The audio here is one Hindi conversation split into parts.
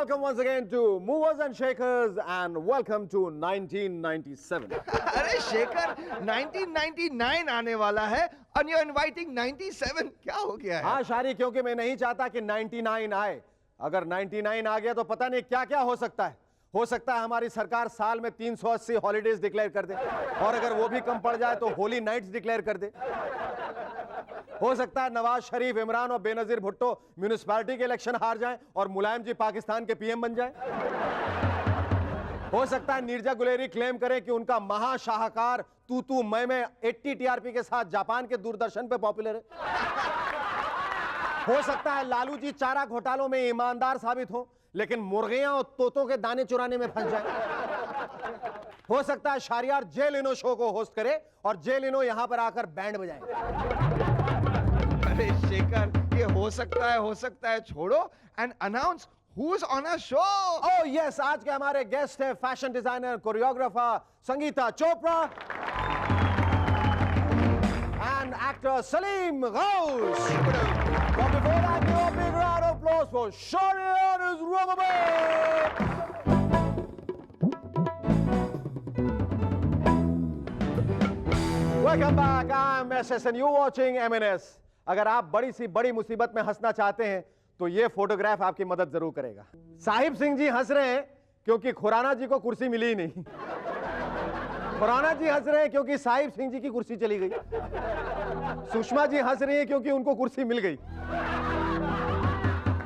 welcome once again to Movers and Shakers and welcome to 1997. अरे शेखर 1999 आने वाला है and you're inviting 97 क्या हो गया है? हाँ शारी, क्योंकि मैं नहीं चाहता कि 99 आए। अगर 99 आ गया तो पता नहीं क्या क्या हो सकता है। हो सकता है हमारी सरकार साल में 380 हॉलीडेज डिक्लेयर कर दे, और अगर वो भी कम पड़ जाए तो होली नाइट्स डिक्लेयर कर दे। हो सकता है नवाज शरीफ, इमरान और बेनजीर भुट्टो म्यूनिसिपैलिटी के इलेक्शन हार जाएं और मुलायम जी पाकिस्तान के पीएम बन जाएं। हो सकता है नीरजा गुलेरी क्लेम करें कि उनका महाशाहकार तू तू मैं 80 टीआरपी के साथ जापान के दूरदर्शन पे पॉपुलर है। हो सकता है लालू जी चारा घोटालों में ईमानदार साबित हो, लेकिन मुर्गियां और तोतों के दाने चुराने में फंस जाए। हो सकता है शारियार जेल इनो शो को होस्ट करे और जेल इनो यहां पर आकर बैंड बजाए। अरे शेखर ये हो सकता है छोड़ो and announce who's on our show. Oh yes, आज के हमारे गेस्ट है fashion designer, choreographer Sangeeta Chopra and actor Salim Ghosh. But before that, give a big round of applause for Shariar is Rubberman. Welcome back. I'm SS and you're watching MNS. अगर आप बड़ी सी बड़ी मुसीबत में हंसना चाहते हैं तो ये फोटोग्राफ आपकी मदद जरूर करेगा। साहिब सिंह जी हंस रहे हैं क्योंकि खुराना जी को कुर्सी मिली ही नहीं। खुराना जी हंस रहे हैं क्योंकि साहिब सिंह जी की कुर्सी चली गई। सुषमा जी हंस रही हैं क्योंकि उनको कुर्सी मिल गई।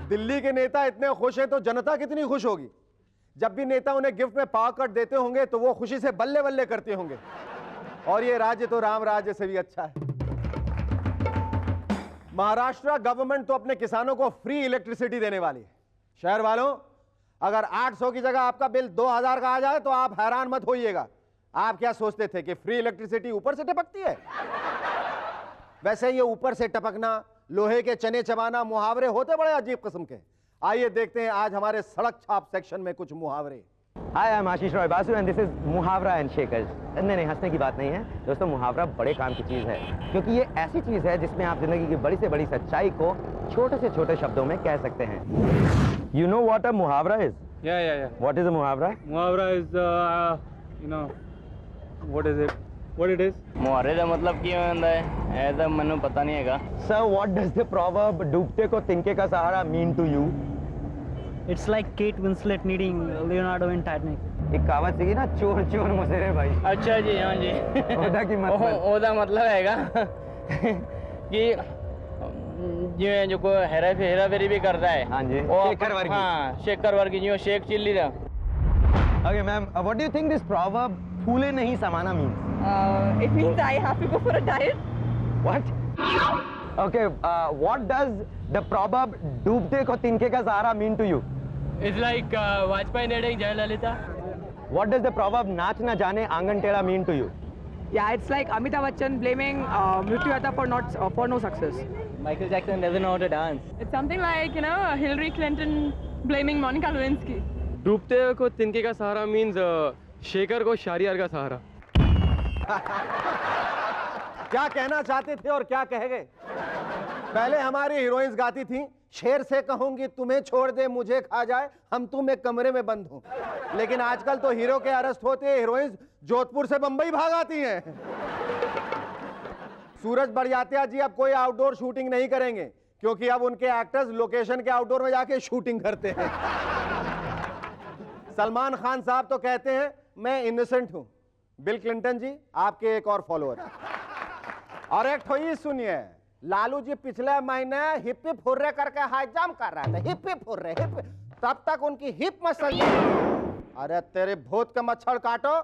दिल्ली के नेता इतने खुश हैं तो जनता कितनी खुश होगी। जब भी नेता उन्हें गिफ्ट में पावर कट देते होंगे तो वो खुशी से बल्ले बल्ले करते होंगे। और ये राज्य तो राम राज्य से भी अच्छा है। महाराष्ट्र गवर्नमेंट तो अपने किसानों को फ्री इलेक्ट्रिसिटी देने वाली है। शहर वालों, अगर 800 की जगह आपका बिल 2000 का आ जाए तो आप हैरान मत होइएगा। आप क्या सोचते थे कि फ्री इलेक्ट्रिसिटी ऊपर से टपकती है? वैसे ये ऊपर से टपकना, लोहे के चने चबाना मुहावरे होते बड़े अजीब किस्म के। आइए देखते हैं आज हमारे सड़क छाप सेक्शन में कुछ मुहावरे। Hi, I'm Ashish Roy Basu and this is मुहावरा एंड शेकर्स। नहीं, हंसने की बात नहीं है दोस्तों, मुहावरा बड़े काम की चीज़ है, क्योंकि ये ऐसी चीज़ है जिसमें आप जिंदगी की बड़ी से बड़ी सच्चाई को छोटे से छोटे शब्दों में कह सकते हैं। You know what a मुहावरा is? Yeah. What is a मुहावरा? Muhavara is, what is it? What it is? मुहावरे का मतलब क्या होता है ऐसा मैंने पता नहीं हैगा। Sir, what does the proverb डूबते को तिनके का सहारा mean to you? It's like Kate Winslet needing Leonardo in Titanic. एक कहावत थी ना, चोर चोर मुसेरे भाई। अच्छा जी, हाँ जी। ओदा की मतलब? ओदा मतलब हैगा कि ये जो को हेरा फेरी भी करता है। हाँ जी। शेखर वर्गी। हाँ, शेखर वर्गी जो शेख चिल्ली था। Okay, ma'am. What do you think this proverb फूले नहीं समाना means? It means I have to go for a diet. What? Okay. What does the proverb डूबते को तिनके का सहारा mean to you? It's like Vajpayee dating Jayalalitha. What does the proverb नाच न जाने आंगन टेढ़ा mean to you? Yeah, it's like Amitabh Bachchan blaming Mrityu Hata for no success. Michael Jackson doesn't know how to dance. It's something like, Hillary Clinton blaming Monica Lewinsky. डूबते को तिनके का सहारा means शेखर को शारियार का सहारा। क्या कहना चाहते थे और क्या कह गए? पहले हमारी हीरोइंस गाती थी, शेर से कहूंगी तुम्हें छोड़ दे मुझे खा जाए, हम तुम एक कमरे में बंद हो। लेकिन आजकल तो हीरो के अरेस्ट होते हैं हीरोइंस जोधपुर से बंबई भाग आती हैं। सूरज बड़जात्या जी अब कोई आउटडोर शूटिंग नहीं करेंगे क्योंकि अब उनके एक्टर्स लोकेशन के आउटडोर में जाके शूटिंग करते हैं। सलमान खान साहब तो कहते हैं मैं इनोसेंट हूं। बिल क्लिंटन जी आपके एक और फॉलोअर। और एक ठोई सुनिए, लालू जी पिछले महीने हिप हिप हुर्रे करके हाई जंप कर रहे थे। हिप हिप हुर्रे हिप, तब तक उनकी हिप मसल। अरे तेरे भूत का मच्छर काटो,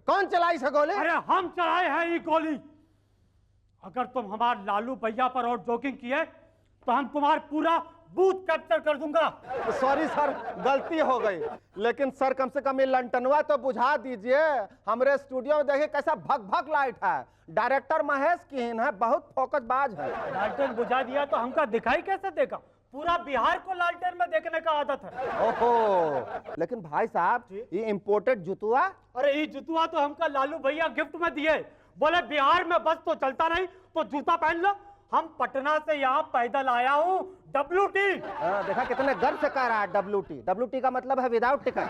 कौन चलाई से गोली? अरे हम चलाए हैं ये गोली। अगर तुम हमारे लालू भैया पर और जोकिंग किए तो हम तुम्हारा पूरा बूथ कैप्चर कर दूंगा। सॉरी सर, गलती हो गई। लेकिन सर कम से कम ये लंटनवा तो बुझा दीजिए। हमारे स्टूडियो में देखिए कैसा भग भग लाइट है। डायरेक्टर महेश कीन है, बहुत फोकस बाज है। लालटेन बुझा दिया तो हमका दिखाई कैसे देगा? पूरा बिहार को लालटेन में देखने का आदत है। ओहो, लेकिन भाई साहब ये इम्पोर्टेड जुतुआ? अरे ये जुतुआ तो हमका लालू भैया गिफ्ट में दिए। बोले बिहार में बस तो चलता नहीं तो जूता पहन लो। हम पटना से यहाँ पैदल आया हूँ, WT। देखा कितने गर्व से कह रहा है WT। WT का मतलब है विदाउट टिकट।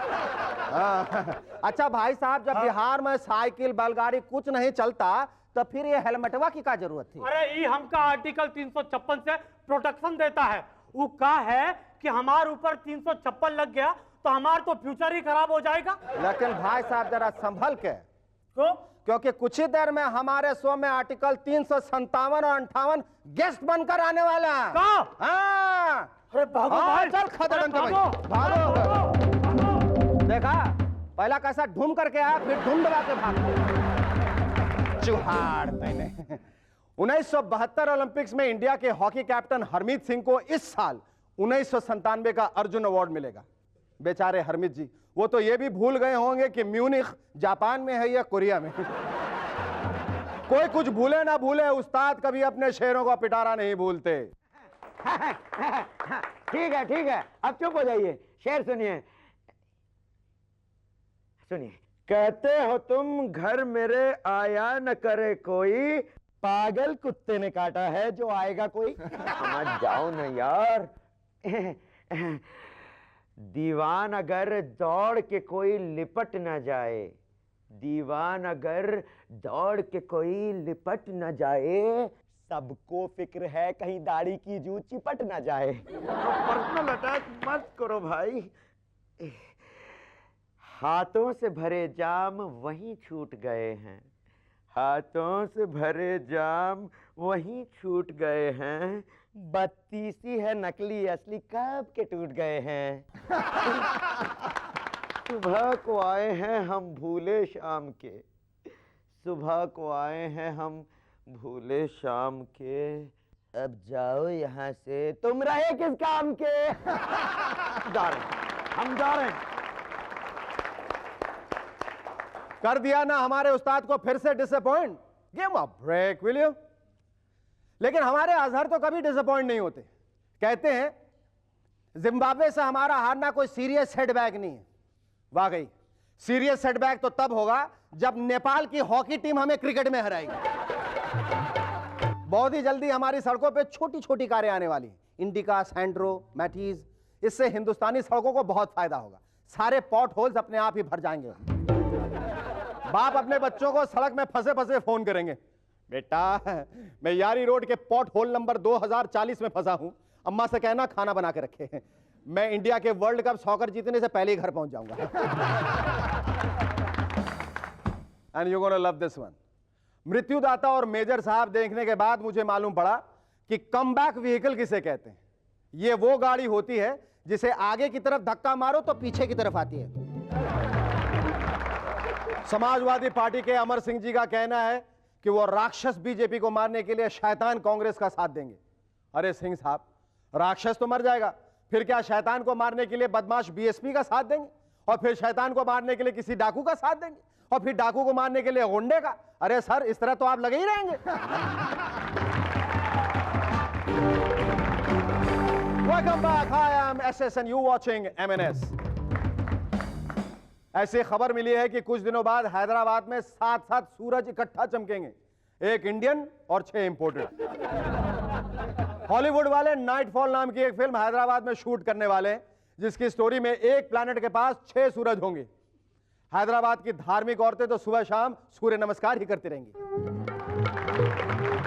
अच्छा भाई साहब, जब बिहार में साइकिल बैलगाड़ी कुछ नहीं चलता तो फिर ये हेलमेटवा की क्या जरूरत थी? अरे ई हमका आर्टिकल 356 से प्रोटेक्शन देता है। वो का है कि हमारे ऊपर 356 लग गया तो हमारा तो फ्यूचर ही खराब हो जाएगा। लेकिन भाई साहब जरा संभल के, क्यों? क्योंकि कुछ ही देर में हमारे शो में आर्टिकल 357 और 58 गेस्ट बनकर आने वाले हैं। कहाँ? हाँ। अरे भागो भाई, चल खतरन के भाई, भागो। देखा पहला कैसा ढूम करके आया, फिर ढूम दबा के भाग। चुहाड़ तैने। 1972 ओलंपिक्स में इंडिया के हॉकी कैप्टन हरमीत सिंह को इस साल 1997 का अर्जुन अवार्ड मिलेगा। बेचारे हरमीत जी, वो तो ये भी भूल गए होंगे कि म्यूनिख जापान में है या कोरिया में। कोई कुछ भूले ना भूले, उस्ताद कभी अपने शेरों का पिटारा नहीं भूलते। ठीक है, अब चुप हो जाइए। शेर सुनिए। कहते हो तुम घर मेरे आया न करे कोई, पागल कुत्ते ने काटा है जो आएगा कोई। समझ जाओ ना यार। दीवान अगर दौड़ के कोई लिपट न जाए, दीवान अगर दौड़ के कोई लिपट न जाए, सबको फिक्र है कहीं दाढ़ी की जू चिपट न जाए। पर्सनल अटैक मत करो भाई। हाथों से भरे जाम वहीं छूट गए हैं, हाथों से भरे जाम वहीं छूट गए हैं, बत्तीसी है नकली असली कब के टूट गए हैं। सुबह को आए हैं हम भूले शाम के, सुबह को आए हैं हम भूले शाम के, अब जाओ यहाँ से, तुम रहे किस काम के। जा रहे, हम जा रहे हैं। कर दिया ना हमारे उस्ताद को फिर से disappoint. Give a break will you. लेकिन हमारे अजहर तो कभी डिसअपॉइंट नहीं होते। कहते हैं जिम्बाब्वे से हमारा हारना कोई सीरियस सेटबैक नहीं है। वाकई सीरियस सेटबैक तो तब होगा जब नेपाल की हॉकी टीम हमें क्रिकेट में हराएगी। बहुत ही जल्दी हमारी सड़कों पे छोटी छोटी कारें आने वाली हैं, इंडिका, सैंड्रो, मैटीज। इससे हिंदुस्तानी सड़कों को बहुत फायदा होगा। सारे पॉट होल्स अपने आप ही भर जाएंगे। बाप अपने बच्चों को सड़क में फंसे फंसे फोन करेंगे, बेटा मैं यारी रोड के पॉट होल नंबर 2040 में फंसा हूं, अम्मा से कहना खाना बना के रखे। मैं इंडिया के वर्ल्ड कप सॉकर जीतने से पहले ही घर पहुंच जाऊंगा। And you gonna love this one. मृत्युदाता और मेजर साहब देखने के बाद मुझे मालूम पड़ा कि कमबैक व्हीकल किसे कहते हैं। ये वो गाड़ी होती है जिसे आगे की तरफ धक्का मारो तो पीछे की तरफ आती है। समाजवादी पार्टी के अमर सिंह जी का कहना है कि वो राक्षस बीजेपी को मारने के लिए शैतान कांग्रेस का साथ देंगे। अरे सिंह साहब, राक्षस तो मर जाएगा, फिर क्या शैतान को मारने के लिए बदमाश बीएसपी का साथ देंगे, और फिर शैतान को मारने के लिए किसी डाकू का साथ देंगे, और फिर डाकू को मारने के लिए गुंडे का। अरे सर, इस तरह तो आप लगे ही रहेंगे। Welcome back, I am SS and you watching MNS. ऐसी खबर मिली है कि कुछ दिनों बाद हैदराबाद में 7-7 सूरज इकट्ठा चमकेंगे, एक इंडियन और 6 इंपोर्टेड। हॉलीवुड वाले नाइटफॉल नाम की एक फिल्म हैदराबाद में शूट करने वाले हैं, जिसकी स्टोरी में एक प्लैनेट के पास 6 सूरज होंगे। हैदराबाद की धार्मिक औरतें तो सुबह शाम सूर्य नमस्कार ही करती रहेंगी।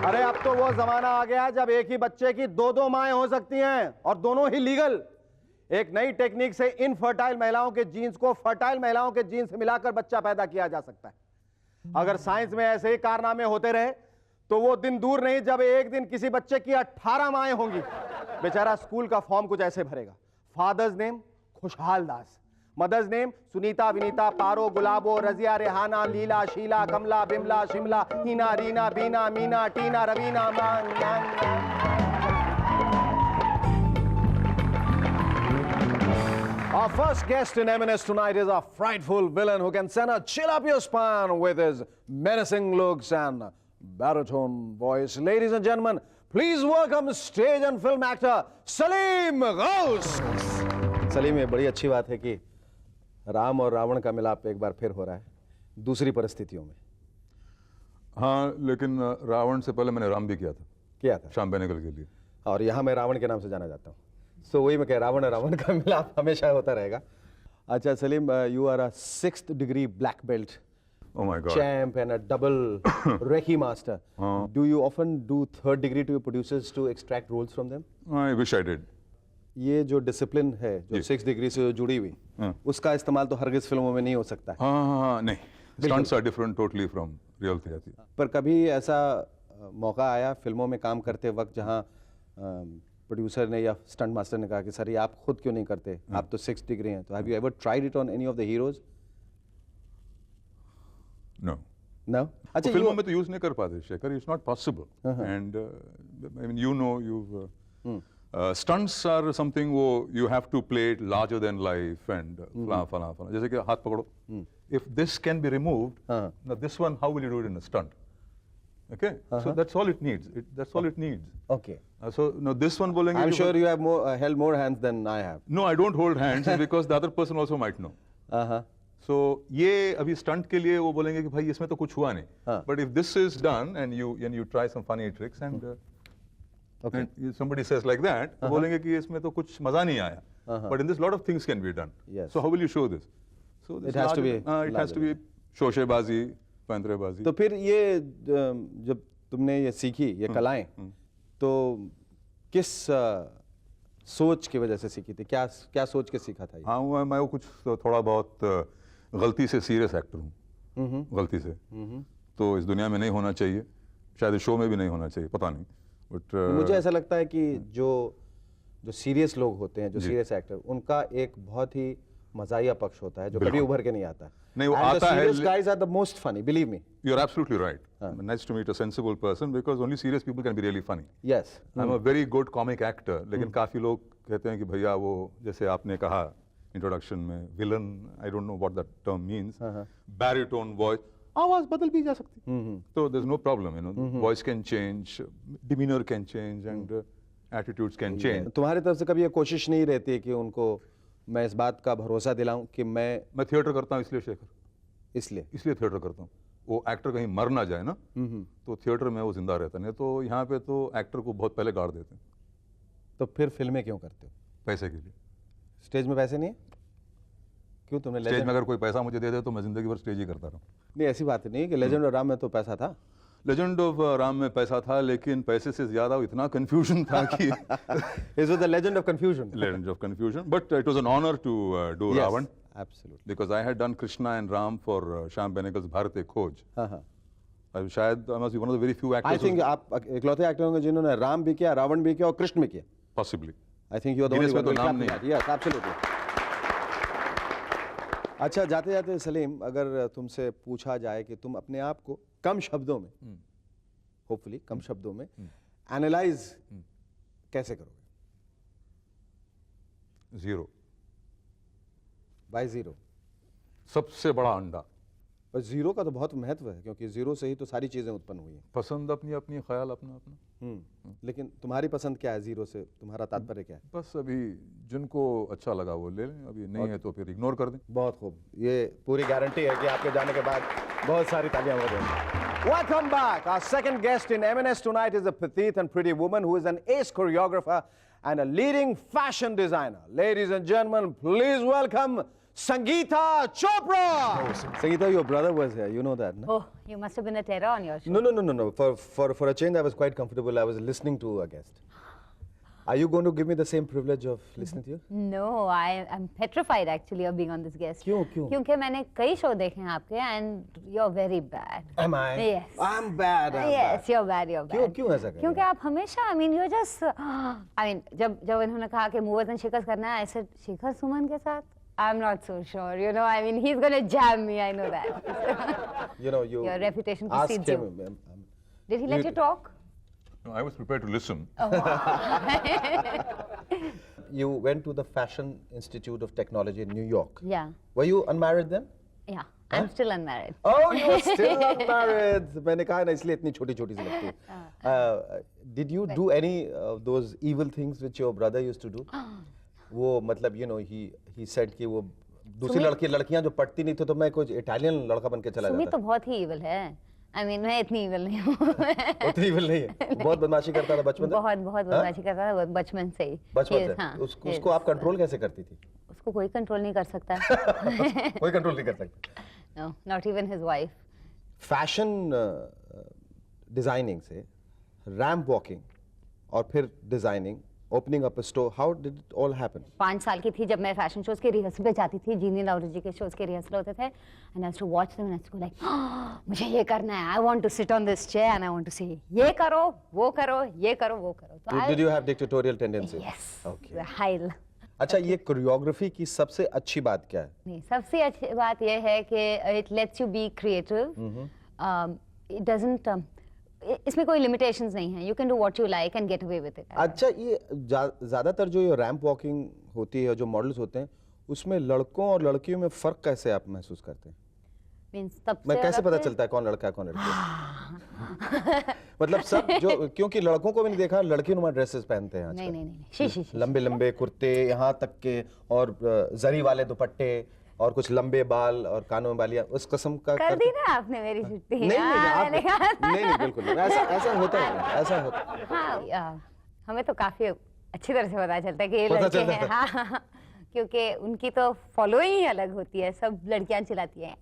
अरे अब तो वो जमाना आ गया जब एक ही बच्चे की 2-2 माएं हो सकती हैं, और दोनों ही लीगल। एक नई टेक्निक से इनफर्टाइल महिलाओं के जीन्स को फर्टाइल महिलाओं के जीन्स से मिलाकर बच्चा पैदा किया जा सकता है। अगर साइंस में ऐसे ही कारनामे होते रहे तो वो दिन दूर नहीं जब एक दिन किसी बच्चे की 18 माएं होंगी। बेचारा स्कूल का फॉर्म कुछ ऐसे भरेगा, father's name Khushhal Das, mother's name Sunita, Vinita, Paro, Gulabo, Razia, Rehana, Leela, Sheela, Kamla, Bimla, Shimla, Heena, Reena, Beena, Meena, Tina, Raveena, Our first guest in M&S tonight is a frightful villain who can send a chill up your spine with his menacing looks and baritone voice. Ladies and gentlemen, please welcome stage and film actor Salim Ghaus. Salim, ये बड़ी अच्छी बात है कि राम और रावण का मिलाप एक बार फिर हो रहा है, दूसरी परिस्थितियों में। हाँ, लेकिन रावण से पहले मैंने राम भी किया था था शाम बेनेगल के लिए। और यहाँ मैं रावण के नाम से जाना जाता हूँ। सो वही मैं कह, रावण और रावण का मिलाप हमेशा होता रहेगा। अच्छा Salim, you are a 6th degree black belt Oh my God. champ and a double Reiki master. Do you often do 3rd degree to your producers to extract roles from them? I wish I did. ये जो डिसिप्लिन है जो जी। 6 डिग्री से जुड़ी हुई, उसका इस्तेमाल तो हरगिज फिल्मों में नहीं हो सकता है। हाँ, नहीं, stunts are different totally from real theatre. पर कभी ऐसा मौका आया फिल्मों में काम करते वक्त जहाँ प्रोड्यूसर ने या स्टंट मास्टर ने कहा कि सर ये आप खुद क्यों नहीं करते, आप तो 6 डिग्री हैं, तो have you ever tried it on any of the heroes? No. No. अच्छा, फिल्मों में तो यूज नहीं कर पाते Shekhar, it's not possible and I mean you know you stunts are something वो you have to play it larger than life and फला फला फला, जैसे कि हाथ पकड़ो, if this can be removed, now this one how will you do it in a stunt? Okay, so that's all it needs. That's all it needs. Okay. So now this one बोलेंगे, I'm sure you have held more hands than I have. No, I don't hold hands because the other person also might know. So ये अभी स्टंट के लिए वो बोलेंगे कि भाई इसमें तो कुछ हुआ नहीं, but if this is done and you try some funny tricks and and somebody says like that, तो बोलेंगे कि इसमें तो कुछ मजा नहीं आया, but in this lot of things can be done. Yes. So how will you show this? So this It has to be it has to be शोशेबाजी, पैंतरेबाजी। तो फिर ये जब तुमने ये सीखी ये कलाएं, तो किस सोच की वजह से सीखी थी, क्या क्या सोच के सीखा था ये? हाँ, मैं वो कुछ थोड़ा बहुत गलती से सीरियस एक्टर हूँ, गलती से, तो इस दुनिया में नहीं होना चाहिए, शायद इस शो में भी नहीं होना चाहिए, पता नहीं, बट मुझे ऐसा लगता है कि जो सीरियस लोग होते हैं, जो सीरियस एक्टर, उनका एक बहुत ही मजाहिया पक्ष होता है जो कभी उभर के नहीं आता। नहीं, वो आता है। Serious guys are the most funny, believe me. You're absolutely right. Nice to meet a sensible person because only serious people can be really funny. Yes. I'm a very good comic actor, लेकिन काफी लोग कहते हैं कि भैया वो जैसे आपने कहा इंट्रोडक्शन में villain, I don't know what that term means, baritone voice, आवाज बदल भी जा सकती, तो there's no problem, you know, voice can change, demeanor can change and attitudes can change. तुम्हारी तरफ से कभी ये कोशिश नहीं रहती कि उनको मैं इस बात का भरोसा दिलाऊं कि मैं थिएटर करता हूँ इसलिए शेखर, इसलिए थिएटर करता हूँ, वो एक्टर कहीं मर ना जाए ना, तो थिएटर में वो जिंदा रहता, नहीं तो यहाँ पे तो एक्टर को बहुत पहले गाड़ देते हैं। तो फिर फिल्में क्यों करते हो? पैसे के लिए। स्टेज में पैसे नहीं है? क्यों तुमने स्टेज में अगर कोई पैसा मुझे दे दे तो मैं जिंदगी भर स्टेज ही करता रहूँ। नहीं, ऐसी बात नहीं कि लेजेंड ऑफ राम में तो पैसा था। लेजेंड ऑफ राम में पैसा था, लेकिन पैसे से ज्यादा इतना कंफ्यूजन था कि It was the legend of confusion. Legend of confusion, but it was an honor to do Yes, Ravan. Absolutely. Because I had done Krishna and Ram for Shyam Benegal's Bharat Ek Khoj. शायद I must be one of the very few actors. I think आप इकलौते एक्टर होंगे जिन्होंने राम भी किया, रावण भी किया और कृष्ण भी किया। Possibly. I think you are the only Guinness में one. तो नाम नहीं। Yes, absolutely. अच्छा, जाते जाते सलीम, अगर तुमसे पूछा जाए कि तुम अपने आप को कम शब्दों में, होपफुली कम शब्दों में एनालाइज कैसे करोगे? 0. बाय 0? सबसे बड़ा अंडा। पर 0 का तो बहुत महत्व है, क्योंकि 0 से ही तो सारी चीजें उत्पन्न हुई हैं। पसंद अपनी अपनी, ख्याल अपना अपना। लेकिन तुम्हारी पसंद क्या है 0 से? तुम्हारा तात्पर्य क्या है? बस अभी जिनको अच्छा लगा वो ले लें, अभी नहीं है तो फिर इग्नोर कर दें। बहुत खूब, ये पूरी गारंटी है कि आपके जाने के बाद बहुत सारी तालियां हो जाएंगी। Welcome back. Our second guest in M&S tonight is a petite and pretty woman who is an ace choreographer and a leading fashion designer. Ladies and gentlemen, please welcome Sangeeta Chopra. Sangeeta, your brother was here. You know that, no? Oh, you must have been a terror on your show. No. For a change, I was quite comfortable. I was listening to a guest. Are you going to give me the same privilege of listening to you? No, I'm petrified actually of being on this guest. क्यों? क्योंकि मैंने कई शो देखे हैं आपके and you're very bad. Am I? Yes. I'm bad. Yes, you're bad. क्यों ऐसा कर रहे हो? क्योंकि आप हमेशा, I mean, you're just, I mean, जब इन्होंने कहा कि मूवर्स एंड शेकर्स करना है, ऐसे शेखर सुमन के साथ, I'm not so sure. You know, I mean, he's gonna jam me. I know that. You know, your reputation precedes you. Did he let you talk? No, I was prepared to listen. Oh, You went to the Fashion Institute of Technology in New York. Yeah. Were you unmarried then? Yeah. I'm still unmarried. Oh, you're still unmarried. मैंने कहा ना इसलिए इतनी छोटी-छोटी सी लगती है. Did you do any of those evil things which your brother used to do? वो मतलब you know he said कि वो दूसरी लड़कियां जो पढ़ती नहीं थी तो मैं कुछ इटालियन लड़का बन के चला जाता. सुमित तो बहुत ही evil है. I mean, मैं इतनी इवल नहीं हूँ। उतनी इविल नहीं है, बहुत बदमाशी करता था बचपन से। बहुत बदमाशी करता था बचपन से ही। बचपन Yes, से हाँ, उसको आप कंट्रोल कैसे करती थी? उसको कोई कंट्रोल नहीं कर सकता। कोई कंट्रोल नहीं कर सकता। No, not even his wife. Fashion designing से रैंप वॉकिंग और फिर designing, opening up a store, how did it all happen? 5 साल की थी जब मैं फैशन शोज के रिहर्सल पे जाती थी। जीनी लावरेजी के शोज के रिहर्सल होते थे and I to watch them and I to like मुझे ये करना है, I want to sit on this chair and I want to say ये करो वो करो ये करो वो करो। तो did you have dictatorial tendency? Yes, okay. Heil. अच्छा, ये कोरियोग्राफी की सबसे अच्छी बात क्या है? नहीं, सबसे अच्छी बात यह है कि it let's you be creative. It doesn't, इसमें कोई लिमिटेशंस नहीं है। You can do what you like and get away with it. अच्छा, ये ज्यादातर जो ये रैंप वॉकिंग होती है, जो मॉडल्स होते हैं, उसमें लड़कों और लड़कियों में फर्क कैसे आप महसूस करते हैं? मैं कैसे पता चलता है कौन लड़का है कौन लड़की है? मतलब सब जो, क्योंकि लड़कों को भी नहीं देखा, लड़की नुमा ड्रेसेस पहनते हैं आजकल। नहीं, लंबे लंबे कुर्ते यहाँ तक के, और जरी वाले दुपट्टे, और कुछ लंबे बाल और कानों में बालियां, उस किस्म का कर दी ना आपने मेरी छुट्टी। नहीं बिल्कुल नहीं, ऐसा होता है, ऐसा होता। हाँ, हमें तो काफी अच्छी तरह से पता चलता है कि ये लड़के हैं। हाँ, क्योंकि उनकी तो फॉलोइंग ही अलग होती है। सब लड़कियां चिल्लाती हैं,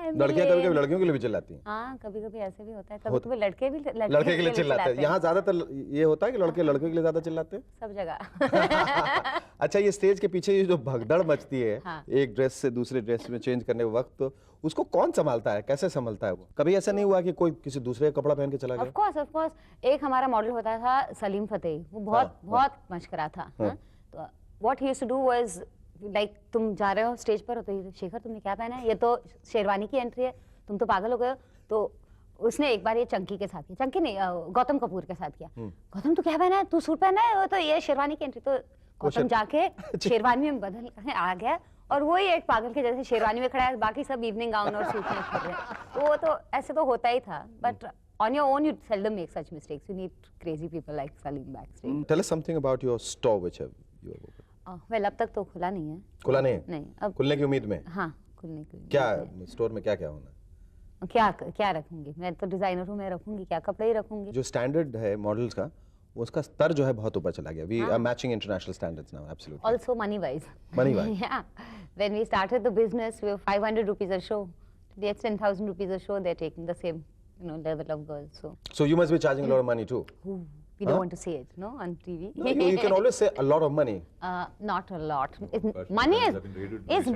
लड़कियां कभी कभी लड़कियों के लिए भी चिल्लाती हैं। हाँ, कभी कभी ऐसे भी होता है, कभी कभी लड़के भी लड़के के लिए चिल्लाते हैं। यहाँ ज्यादातर ये होता है कि लड़के लड़के के लिए ज्यादा चिल्लाते हैं सब जगह। अच्छा, ये स्टेज के पीछे ये जो भगदड़ मचती है, हाँ। एक ड्रेस से दूसरे ड्रेस में चेंज करने के वक्त, तो उसको कौन संभालता है, कैसे संभालता है वो? कभी ऐसा नहीं हुआ कि कोई किसी दूसरे का कपड़ा पहन के चला गया? ऑफ कोर्स एक हमारा मॉडल होता था सलीम फतेही, वो बहुत मशकरा था। तो what he used to do was like, तुम जा रहे हो स्टेज पर, तो शेखर तुमने क्या पहना है? ये तो शेरवानी की एंट्री है, तुम तो पागल हो गए हो। तो उसने एक बार ये चंकी के साथ किया, चंकी नहीं, गौतम कपूर के साथ किया। गौतम तू क्या पहना है, तू सूट पहना है? वो तो ये शेरवानी की एंट्री। तो गौतम जाके शेरवानी में बदल आ गया और वही एक पागल के जैसे शेरवानी में खड़ा है, बाकी सब इवनिंग गाउन और सूट में खड़े हैं। तो वो तो ऐसे तो होता ही था, but on your own you seldom make such mistakes. You need crazy people like Salim backstage. Tell us something about your store which you have opened. Well, अब तक तो खुला नहीं है। खुला नहीं है? नहीं, अब खुलने की उम्मीद में? हाँ, खुलने की उम्मीद। क्या स्टोर में क्या क्या होना है? क्या रखूंगी मैं? तो डिजाइनर हूँ, मैं रखूंगी क्या? कपड़े ही रखूंगी। जो स्टैंडर्ड है मॉडल्स का, उसका स्तर जो है बहुत ऊपर चला गया। We are matching international standards now, absolutely. Also money wise. Money wise. Yeah. When we started the business, we were 500 rupees a show. Today it's 10,000 rupees a show. They're taking the same, level of girls. So you must be charging a lot of money too. We don't want to say it, no, on TV. No, you can always say a lot of money. Not a lot. Money is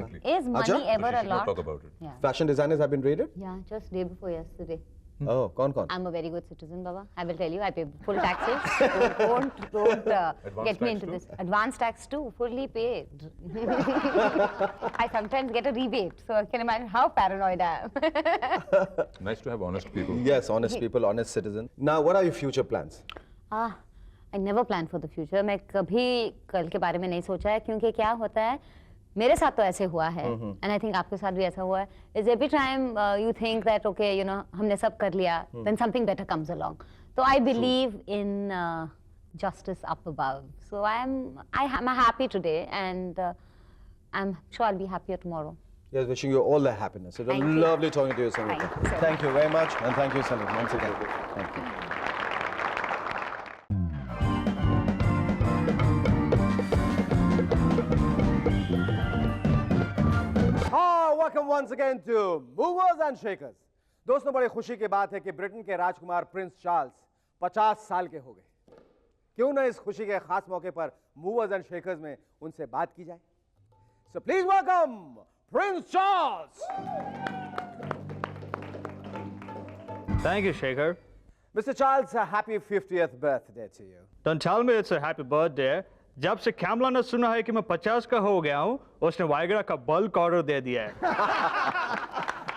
money ever a lot? Talk about it. Yeah. Fashion designers have been raided? Yeah, just day before yesterday. Oh, कौन? I'm a very good citizen, Baba. I will tell you, I pay full taxes. Don't get me into this. Advance tax too, fully paid. I sometimes get a rebate, so I can imagine how paranoid I am. Nice to have honest people. Yes, honest people, honest citizens. Now, what are your future plans? I never plan for the future. मैं कभी कल के बारे में नहीं सोचा है, क्योंकि क्या होता है, मेरे साथ तो ऐसे हुआ है, एंड आई थिंक आपके साथ भी ऐसा हुआ है। Is every time you think that okay, हमने सब कर लिया, then something better comes along. तो I believe in justice up above. So I'm happy today, and I'm sure I'll be happier tomorrow. Yes, wishing you all the happiness. It was lovely talking to you, Sangeeta. Thank you very much, and thank you, Sangeeta, once again. Thank you. Welcome once again to Movers and Shakers. दोस्तों, बड़ी खुशी की बात है कि ब्रिटेन के राजकुमार प्रिंस चार्ल्स 50 साल के हो गए। क्यों ना इस खुशी के खास मौके पर मूवर्स एंड शेकर्स में उनसे बात की जाए। So please welcome Prince Charles. Thank you, Shaker. Mr. Charles, a happy 50th birthday to you. Don't tell me it's a happy birthday. जब से कैमला ने सुना है कि मैं 50 का हो गया हूँ, उसने वाइग्रा का बल्क ऑर्डर दे दिया है।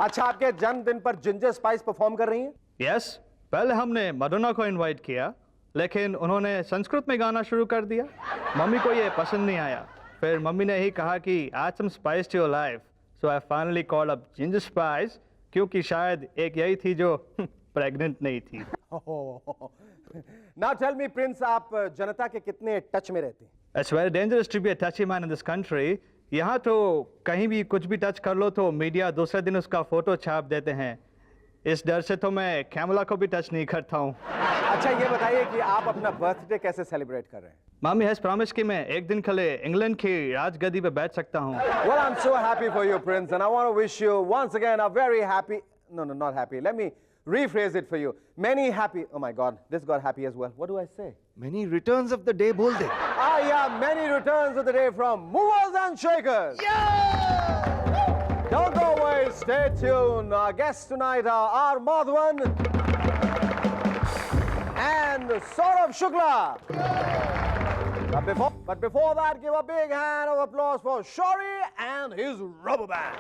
अच्छा, आपके जन्मदिन पर जिंजर स्पाइस परफॉर्म कर रही हैं? Yes, पहले हमने मडोना को इनवाइट किया, लेकिन उन्होंने संस्कृत में गाना शुरू कर दिया। मम्मी को ये पसंद नहीं आया। फिर मम्मी ने ही कहा कि add some spice to your life. So I finally called up ginger spice, क्योंकि शायद एक यही थी जो प्रेग्नेंट नहीं थी। Now tell me, Prince, आप जनता के कितने टच में रहते हैं? It's very dangerous to be a touchy man in this country. यहाँ तो कहीं भी कुछ भी टच कर लो तो मीडिया दूसरे दिन उसका फोटो छाप देते हैं। इस डर से तो मैं कैमला को भी टच नहीं करता हूँ। अच्छा ये बताइए कि आप अपना बर्थडे कैसे सेलिब्रेट कर रहे हैं? मम्मी हैज प्रॉमिस कि मैं एक दिन के लिए इंग्लैंड की राजगद्दी पे बैठ सकता हूँ। Well, I'm so happy for you, Prince, and I want to wish you once again a very happy. No, not happy. Let me rephrase it for you. Many happy. Oh my God, this got happy as well. What do I say? Many returns of the day बोल दे। Ah, yeah, many returns of the day from movers and shakers. Yeah! Don't go away. Stay tuned. Our guests tonight are R. Madhavan and Saurabh Shukla. But before that, give a big hand of applause for Shori and his rubber band.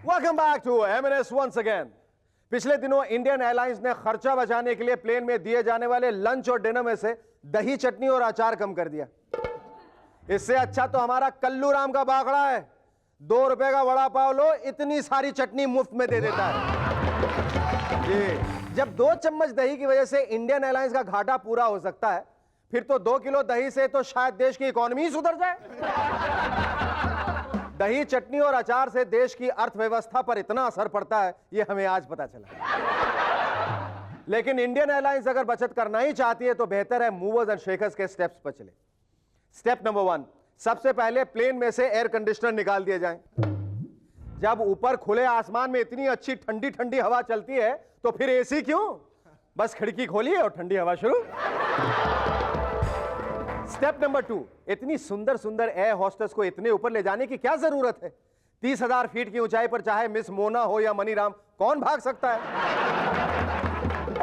Welcome back to M&S once again. पिछले दिनों इंडियन एयरलाइंस ने खर्चा बचाने के लिए प्लेन में दिए जाने वाले लंच और डिनर में से दही चटनी और अचार कम कर दिया। इससे अच्छा तो हमारा कल्लू राम का बाखड़ा है, 2 रुपए का वड़ा पाव लो, इतनी सारी चटनी मुफ्त में दे देता है। ये जब 2 चम्मच दही की वजह से इंडियन एयरलाइंस का घाटा पूरा हो सकता है, फिर तो 2 किलो दही से तो शायद देश की इकोनॉमी सुधर जाए। दही चटनी और अचार से देश की अर्थव्यवस्था पर इतना असर पड़ता है, ये हमें आज पता चला। लेकिन इंडियन एयरलाइंस अगर बचत करना ही चाहती है तो बेहतर है मूवर्स एंड शेकर्स के स्टेप्स पर चले। स्टेप नंबर 1, सबसे पहले प्लेन में से एयर कंडीशनर निकाल दिए जाएं। जब ऊपर खुले आसमान में इतनी अच्छी ठंडी ठंडी हवा चलती है तो फिर एसी क्यों, बस खिड़की खोलिए और ठंडी हवा शुरू। स्टेप नंबर 2, इतनी सुंदर सुंदर एयर होस्टेस को इतने ऊपर ले जाने की क्या जरूरत है? 30,000 फीट की ऊंचाई पर चाहे मिस मोना हो या मनीराम, कौन भाग सकता है?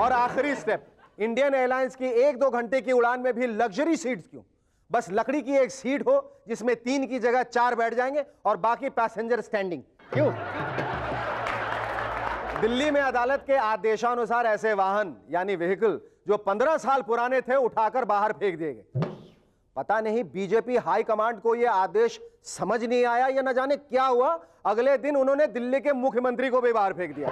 और आखिरी स्टेप, इंडियन एयरलाइंस की 1-2 घंटे की उड़ान में भी लग्जरी सीट्स क्यों? बस लकड़ी की एक सीट हो जिसमें 3 की जगह 4 बैठ जाएंगे और बाकी पैसेंजर स्टैंडिंग। क्यों? दिल्ली में अदालत के आदेशानुसार ऐसे वाहन यानी व्हीकल जो 15 साल पुराने थे उठाकर बाहर फेंक दिए गए। पता नहीं बीजेपी हाई कमांड को यह आदेश समझ नहीं आया या न जाने क्या हुआ, अगले दिन उन्होंने दिल्ली के मुख्यमंत्री को भी बाहर फेंक दिया।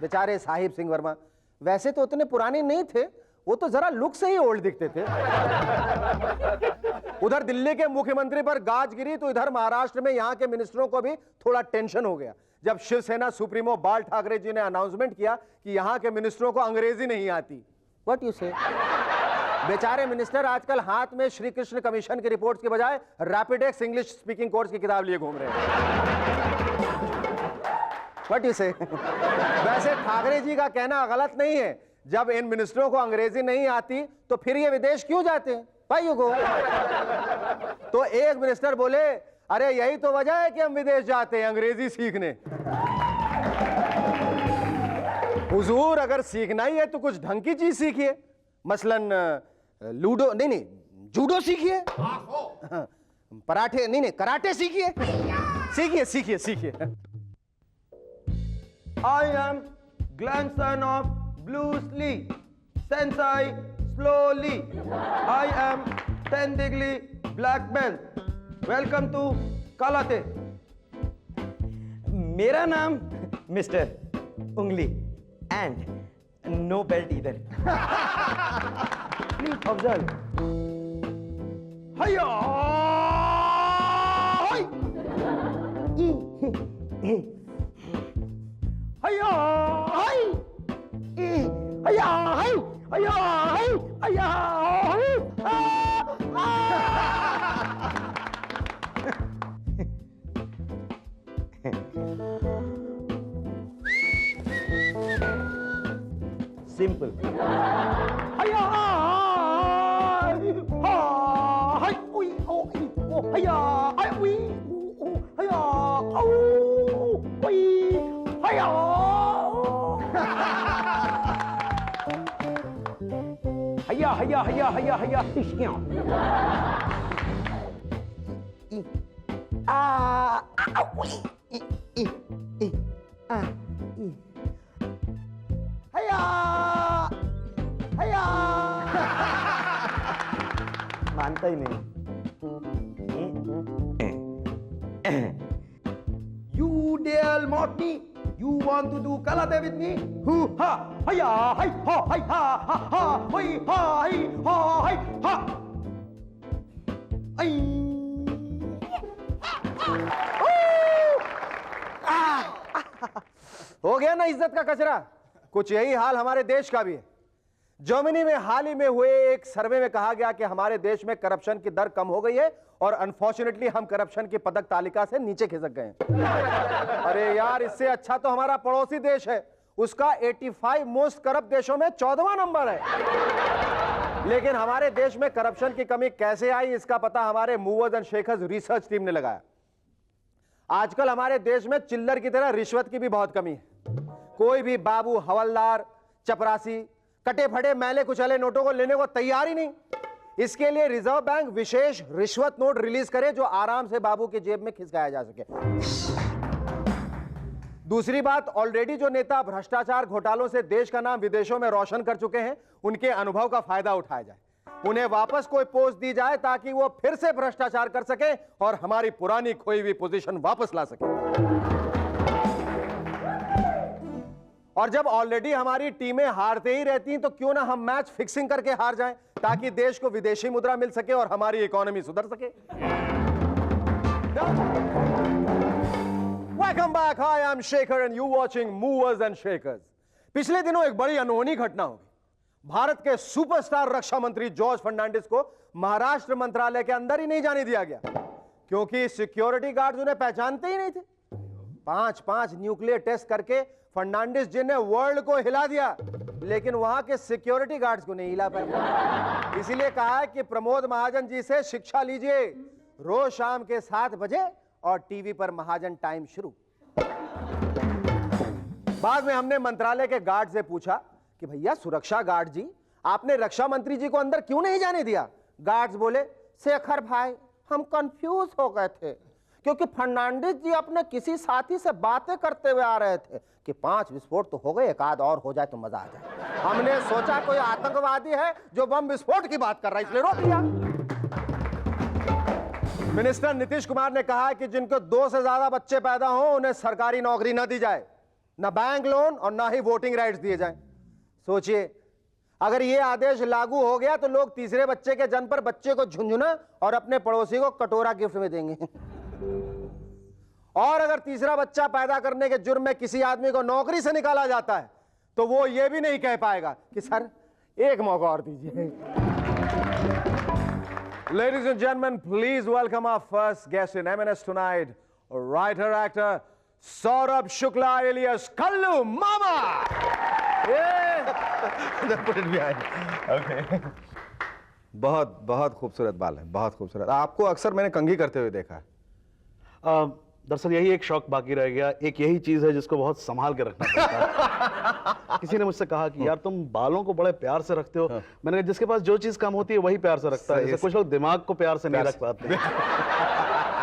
बेचारे साहिब सिंह वर्मा, वैसे तो उतने पुराने नहीं थे, वो तो जरा लुक से ही ओल्ड दिखते थे। उधर दिल्ली के मुख्यमंत्री पर गाज गिरी तो इधर महाराष्ट्र में यहां के मिनिस्टरों को भी थोड़ा टेंशन हो गया जब शिवसेना सुप्रीमो बाल ठाकरे जी ने अनाउंसमेंट किया कि यहां के मिनिस्टरों को अंग्रेजी नहीं आती। व्हाट यू से? बेचारे मिनिस्टर आजकल हाथ में श्री कृष्ण कमीशन की रिपोर्ट्स के बजाय रैपिडेक्स इंग्लिश स्पीकिंग कोर्स की किताब लिए घूम रहे हैं। व्हाट यू से? वैसे ठाकरे जी का कहना गलत नहीं है, जब इन मिनिस्टरों को अंग्रेजी नहीं आती तो फिर ये विदेश क्यों जाते हैं? भाइयों को तो एक मिनिस्टर बोले, अरे यही तो वजह है कि हम विदेश जाते हैं, अंग्रेजी सीखने। हुजूर, अगर सीखना ही है तो कुछ ढंग की चीज सीखिए, मसलन लूडो नहीं जूडो सीखिए, पराठे नहीं कराटे सीखिए, सीखिए। I am grandson of Bruce Lee, Sensei slowly. I am 10 degree black belt. Welcome to Karate. मेरा नाम मिस्टर उंगली and no belt either. Please observe. Hiya! Hi! Hiya! Hi! Hiya! Hi! Hiya! Hi! Hiya! Simple. Hiya! Hi! Ui! Oh! Hiya! Hi! Ui! Hiya! Oh! Ui! Hiya! Hiya! Tishkya! मानता ही नहीं। You dare mock me? You want to do karate with me? Hoo ha! हैया हाय हा हाय हा हा हा होई हा हाय हा हाय हा आई हो गया ना इज्जत का कचरा। कुछ यही हाल हमारे देश का भी है। जर्मनी में हाल ही में हुए एक सर्वे में कहा गया कि हमारे देश में करप्शन की दर कम हो गई है और अनफॉर्चुनेटली हम करप्शन की पदक तालिका से नीचे खिसक गए हैं। अरे यार, इससे अच्छा तो हमारा पड़ोसी देश है, उसका 85 मोस्ट करप्ट देशों में 14वां नंबर है। लेकिन हमारे देश में करप्शन की कमी कैसे आई, इसका पता हमारे movers and shakers research team ने लगाया। आजकल हमारे देश में चिल्लर की तरह रिश्वत की भी बहुत कमी है। कोई भी बाबू, हवलदार, चपरासी कटे फटे मैले कुचले नोटों को लेने को तैयार ही नहीं। इसके लिए रिजर्व बैंक विशेष रिश्वत नोट रिलीज करे जो आराम से बाबू की जेब में खिसकाया जा सके। दूसरी बात, ऑलरेडी जो नेता भ्रष्टाचार घोटालों से देश का नाम विदेशों में रोशन कर चुके हैं, उनके अनुभव का फायदा उठाया जाए, उन्हें वापस कोई पोस्ट दी जाए ताकि वो फिर से भ्रष्टाचार कर सके और हमारी पुरानी खोई हुई पोजीशन वापस ला सके। और जब ऑलरेडी हमारी टीमें हारते ही रहती हैं, तो क्यों ना हम मैच फिक्सिंग करके हार जाएं ताकि देश को विदेशी मुद्रा मिल सके और हमारी इकोनॉमी सुधर सके। Welcome back, I am Shekhar and you watching movers and shakers. पिछले दिनों एक बड़ी अनहोनी घटना हुई। भारत के सुपरस्टार रक्षा मंत्री जॉर्ज फर्नांडिस को महाराष्ट्र मंत्रालय के अंदर ही नहीं जाने दिया गया क्योंकि सिक्योरिटी गार्ड्स उन्हें पहचानते ही नहीं थे। 5 न्यूक्लियर टेस्ट करके फर्नांडिस जी ने वर्ल्ड को हिला दिया, लेकिन वहां के सिक्योरिटी गार्ड्स को नहीं हिला पाए। इसीलिए कहा है कि प्रमोद महाजन जी से शिक्षा लीजिए, रोज शाम के 7 बजे और टीवी पर महाजन टाइम शुरू। बाद में हमने मंत्रालय के गार्ड से पूछा कि भैया सुरक्षा गार्ड जी, आपने रक्षा मंत्री जी को अंदर क्यों नहीं जाने दिया? गार्ड्स बोले, शेखर भाई, हम कंफ्यूज हो गए थे क्योंकि फर्नांडिस जी अपने किसी साथी से बातें करते हुए आ रहे थे कि 5 विस्फोट तो हो गए, एक आध और हो जाए तो मजा आ जाए। हमने सोचा कोई आतंकवादी है जो बम विस्फोट की बात कर रहा है, इसलिए रोक लिया। मिनिस्टर नीतीश कुमार ने कहा कि जिनको 2 से ज्यादा बच्चे पैदा हो उन्हें सरकारी नौकरी न दी जाए, न बैंक लोन और न ही वोटिंग राइट्स दिए जाएं। सोचिए, अगर यह आदेश लागू हो गया तो लोग तीसरे बच्चे के जन्म पर बच्चे को झुंझुना और अपने पड़ोसी को कटोरा गिफ्ट में देंगे। और अगर तीसरा बच्चा पैदा करने के जुर्म में किसी आदमी को नौकरी से निकाला जाता है तो वो ये भी नहीं कह पाएगा कि सर एक मौका और दीजिए। Ladies and gentlemen, please welcome our first guest in M&S tonight, writer actor Saurabh Shukla alias Kallu Mama. Put it behind. Okay. बहुत खूबसूरत बाल है, बहुत खूबसूरत। आपको अक्सर मैंने कंघी करते हुए देखा है। दरअसल यही एक शौक बाकी रह गया। एक यही चीज है जिसको बहुत संभाल के रखना पड़ता है। किसी ने मुझसे कहा कि यार तुम बालों को बड़े प्यार से रखते हो। मैंने कहा जिसके पास जो चीज कम होती है वही प्यार से रखता है। जैसे कुछ लोग दिमाग को प्यार से नहीं रख पाते,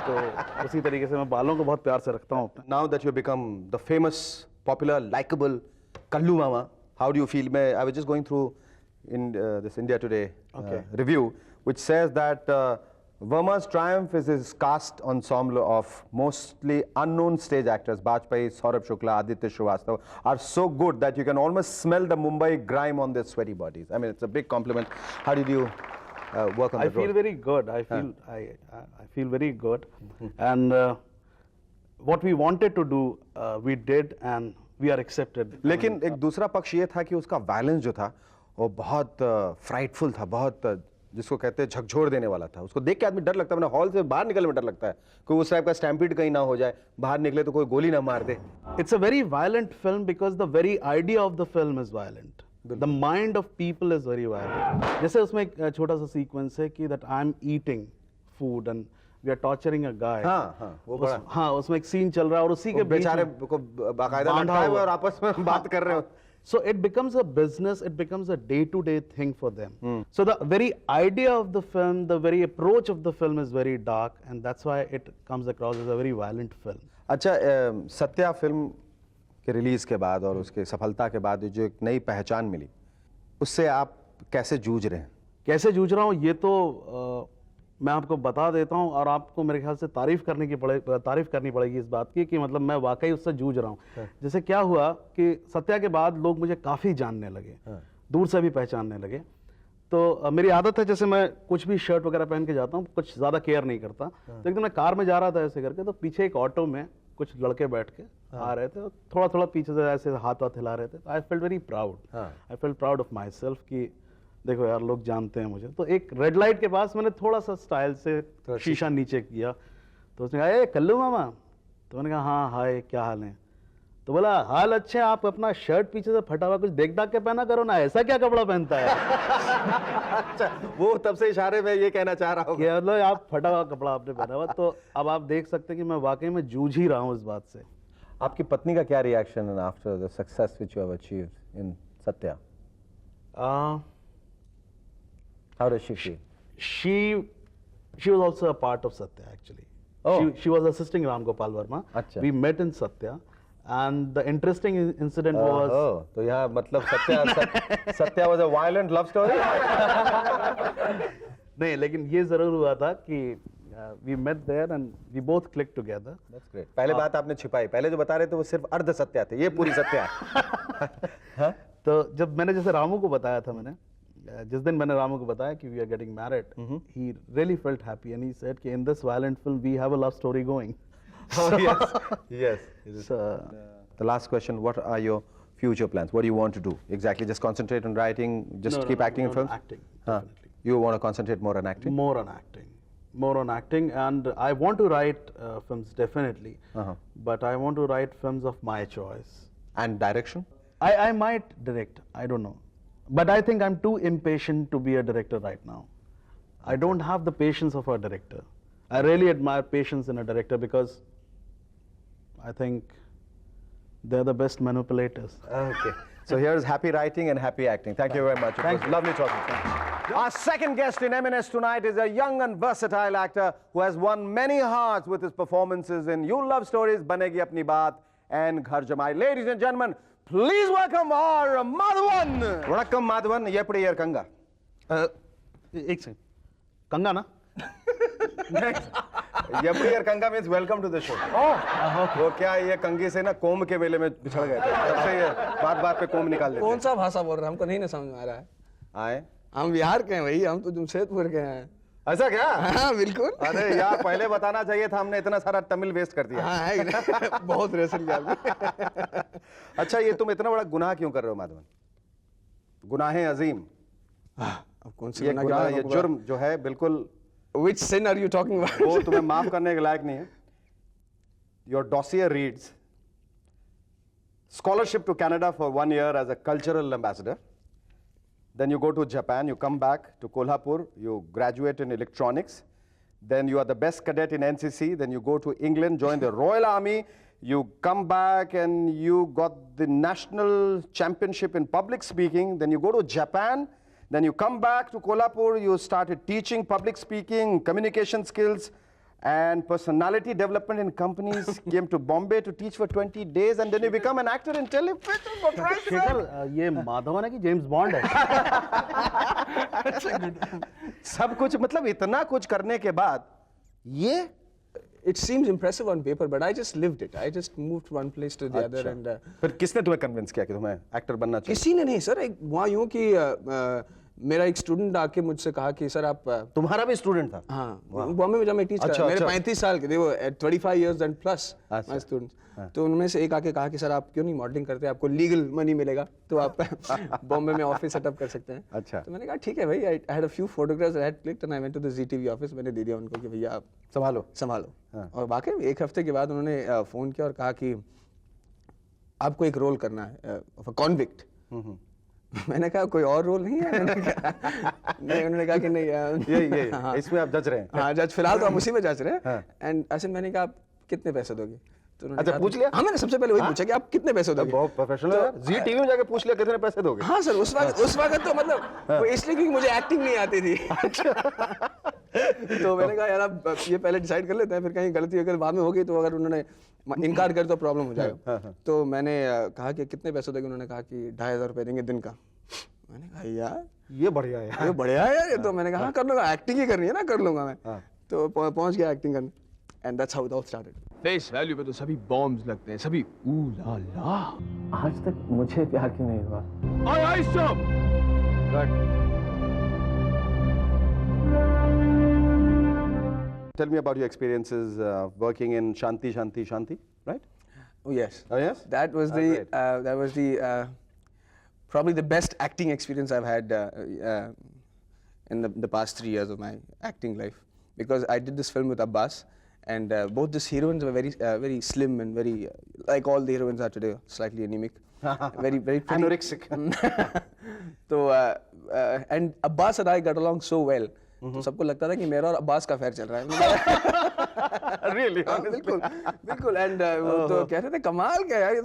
तो उसी तरीके से मैं बालों को बहुत प्यार से रखता हूँ। Now that you become the famous, popular, likeable Kallu Mama, how do you feel? I was just going through in this India Today review, which says that Verma's triumph is his cast ensemble of mostly unknown stage actors. Bajpayee, Saurabh Shukla, Aditya Shrivastava are so good that you can almost smell the Mumbai grime on their sweaty bodies. I mean, it's a big compliment. How did you work on that role? I feel very good. I feel very good. And what we wanted to do, we did, and we are accepted. लेकिन एक दूसरा पक्ष ये था कि उसका वायलेंस जो था वो बहुत फ्राइटफुल था, बहुत जिसको कहते हैं झकझोर देने वाला था। उसको देख के आदमी डर लगता है, हॉल से बाहर निकलने में डर लगता है, कोई उस टाइप का स्टैम्पीड कहीं ना हो जाए, बाहर निकले तो कोई गोली ना मार दे। It's a very violent film because the very idea of the film is violent. The mind of people is very violent. जैसे उसमें एक छोटा सा सीक्वेंस है कि that I'm eating food and we are torturing a guy. हाँ, वो बड़ा। हाँ, उसमें एक सीन चल रहा है और उसी के बेचारे को बाकायदा लटकाए हुए और आपस में बात कर रहे हो। So it becomes a business, it becomes a day-to-day thing for them. So the very idea of the film, the very approach of the film is very dark, and that's why it comes across as a very violent film. अच्छा, सत्या फिल्म के रिलीज के बाद और उसके सफलता के बाद जो एक नई पहचान मिली, उससे आप कैसे जूझ रहे हैं? कैसे जूझ रहा हूँ ये तो मैं आपको बता देता हूँ, और आपको मेरे ख्याल से तारीफ करनी पड़ेगी इस बात की कि मतलब मैं वाकई उससे जूझ रहा हूँ। जैसे क्या हुआ कि सत्या के बाद लोग मुझे काफ़ी जानने लगे, दूर से भी पहचानने लगे। तो मेरी आदत है, जैसे मैं कुछ भी शर्ट वगैरह पहन के जाता हूँ, कुछ ज़्यादा केयर नहीं करता। तो एक दिन मैं कार में जा रहा था ऐसे करके, तो पीछे एक ऑटो में कुछ लड़के बैठ के आ रहे थे, थोड़ा थोड़ा पीछे से ऐसे हाथ वाथ हिला रहे थे। I felt very proud, I felt proud of my self कि देखो यार लोग जानते हैं मुझे। तो एक रेड लाइट के पास मैंने थोड़ा सा स्टाइल से शीशा नीचे किया, तो उसने कहा, ए कल्लू मामा। तो मैंने कहा, हाँ हाय क्या हाल है? तो बोला, हाल अच्छे, आप अपना शर्ट पीछे से फटा हुआ कुछ देख दाख के पहना करो ना, ऐसा क्या कपड़ा पहनता है? अच्छा, वो तब से इशारे में ये कहना चाह रहा हूँ कि मतलब आप फटा हुआ कपड़ा आपने पहना हुआ। तो अब आप देख सकते हैं कि मैं वाकई में जूझ ही रहा हूँ इस बात से। आपकी पत्नी का क्या रिएक्शन है after the success which you have achieved in Satya? How does she feel? She was also a part of Satya actually. Oh. She was assisting Ram Gopal Verma. अच्छा. We met in Satya, and the interesting incident was. Oh, तो यहाँ मतलब Satya was a violent love story? नहीं, लेकिन ये जरूर हुआ था कि we met there and we both clicked together. That's great. पहले बात आपने छिपाई, पहले जो बता रहे थे वो सिर्फ अर्ध सत्या थे, ये पूरी सत्या है। तो जब मैंने जैसे रामू को बताया था, जिस दिन मैंने रामू को बताया कि we are getting married, he really felt happy and he said कि in this violent film we have a love story going. Oh yes, yes. So, the last question: what are your future plans? What do you want to do exactly? Just concentrate on writing, just keep acting in films? Acting, definitely. You want to concentrate more on acting? More on acting, and I want to write films definitely, but I want to write films of my choice. And direction? I might direct, I don't know. But I think I'm too impatient to be a director right now. I don't have the patience of a director. I really admire patience in a director because I think they're the best manipulators. Okay. So here's happy writing and happy acting. Thank you very much. It was lovely talking to you. Our second guest in M&S tonight is a young and versatile actor who has won many hearts with his performances in You Love Stories, Banegi Apni Baat, and Ghar Jamai. Ladies and gentlemen, please welcome our Madhavan. Vanakkam Madhavan, yeppadi irukanga? एक सेकंड, कंगा ना? yeppadi irukanga means welcome to the show. वो क्या ये कंगी से ना कोम के मेले में बिछड़ गए थे, तब से ये बात पे कोम निकाल लेते हैं। कौन सा भाषा बोल रहे हैं? हमको नहीं ना समझ में आ रहा है। आए? हम बिहार के हैं भाई, हम तो जमशेदपुर के हैं। ऐसा क्या? हाँ बिल्कुल। अरे यार पहले बताना चाहिए था, हमने इतना सारा तमिल वेस्ट कर दिया। हाँ है, बहुत रेसल किया। अच्छा, ये तुम इतना बड़ा गुनाह क्यों कर रहे हो माधवन? गुनाहे अजीम। अब कौन सी ये गुनाह, ये जुर्म जो है बिल्कुल। Which sin are you talking about? वो तुम्हें माफ करने के लायक नहीं है। Your dossier reads scholarship to Canada for 1 year as a cultural ambassador. Then you go to Japan, you come back to Kolhapur, you graduate in electronics. Then you are the best cadet in NCC. Then you go to England, join the Royal Army. You come back and you got the national championship in public speaking. Then you go to Japan. Then you come back to Kolhapur, you started teaching public speaking, communication skills, and personality development in companies. Came to Bombay to teach for 20 days, and then you become an actor in television. For Christ's sake. Shekhar, ये माधवन है कि जेम्स बॉन्ड है? सब कुछ मतलब इतना कुछ करने के बाद ये It seems impressive on paper, but I just lived it. I just moved one place to the other and. फिर किसने तुम्हें कन्विंस किया कि तुम्हें एक्टर बनना चाहिए? किसी ने नहीं सर, एक वहाँ यूँ कि मेरा एक स्टूडेंट आके मुझसे कहा कि सर आप तुम्हारा भी स्टूडेंट था? हाँ, बॉम्बे में जब मैं टीच कर रहा, मेरे 35 साल के थे वो, 25 years and plus my students. तो उनमें से एक आके कहा कि सर आप क्यों नहीं मॉडलिंग करते, आपको लीगल मनी मिलेगा तो आप बॉम्बे में ऑफिस सेटअप कर सकते हैं। अच्छा। तो मैंने कहा ठीक है भाई, I had a few photographs I had clicked and I went to the ZTV office. मैंने दे दिया उनको कि भैया आप संभालो। और वाकई में एक हफ्ते के बाद उन्होंने फ़ोन किया और कहा कि आपको एक रोल करना है, कॉन्विक्ट। मैंने कहा कोई और रोल नहीं है? नहीं, उन्होंने कहा कि नहीं ये इसमें आप जज रहे हैं? हाँ जज, फिलहाल तो हम उसी में जज रहे हैं। एंड ऐसे मैंने कहा आप कितने पैसे दोगे? तो अच्छा पूछ लिया? हाँ मैंने सबसे पहले वही पूछा कि आप कितने पैसे दोगे? बहुत प्रोफेशनल है। जी टीवी में जाके पूछ लिया कितने पैसे दोगे? हाँ सर, उस वक्त तो मतलब इसलिए क्योंकि मुझे एक्टिंग नहीं आती थी। तो मैंने कहा यार आप ये पहले डिसाइड कर लेते हैं, फिर कहीं गलती अगर बाद में होगी तो अगर उन्होंने इनकार कर तो प्रॉब्लम हो जाएगा। तो मैंने कहा कि कितने पैसे दोगे? उन्होंने कहा कि 2500 रुपये देंगे दिन का। मैंने कहा यार ये बढ़िया है, ये बढ़िया है यार, ये तो मैंने कहा हाँ कर लूंगा, एक्टिंग ही करनी है ना, कर लूंगा मैं। तो पहुंच गया एक्टिंग करने, and that's how it all started. Face value पे तो सभी बॉम्ब्स लगते हैं, सभी ऊ ला ला। आज तक मुझे प्यार क्यों नहीं हुआ? I stop. Good. Tell me about your experiences working in Shanti, right? Oh yes. Oh yes. That was the probably the best acting experience I've had in the past 3 years of my acting life, because I did this film with Abbas, and both these heroines were very slim and very like all the heroines are today, slightly anemic, very anorexic. So and Abbas and I got along so well. तो सबको लगता था कि मेरा और अब्बास का अफेयर चल रहा है। Really? बिल्कुल बिल्कुल। एंड तो कह रहे थे कमाल क्या यार,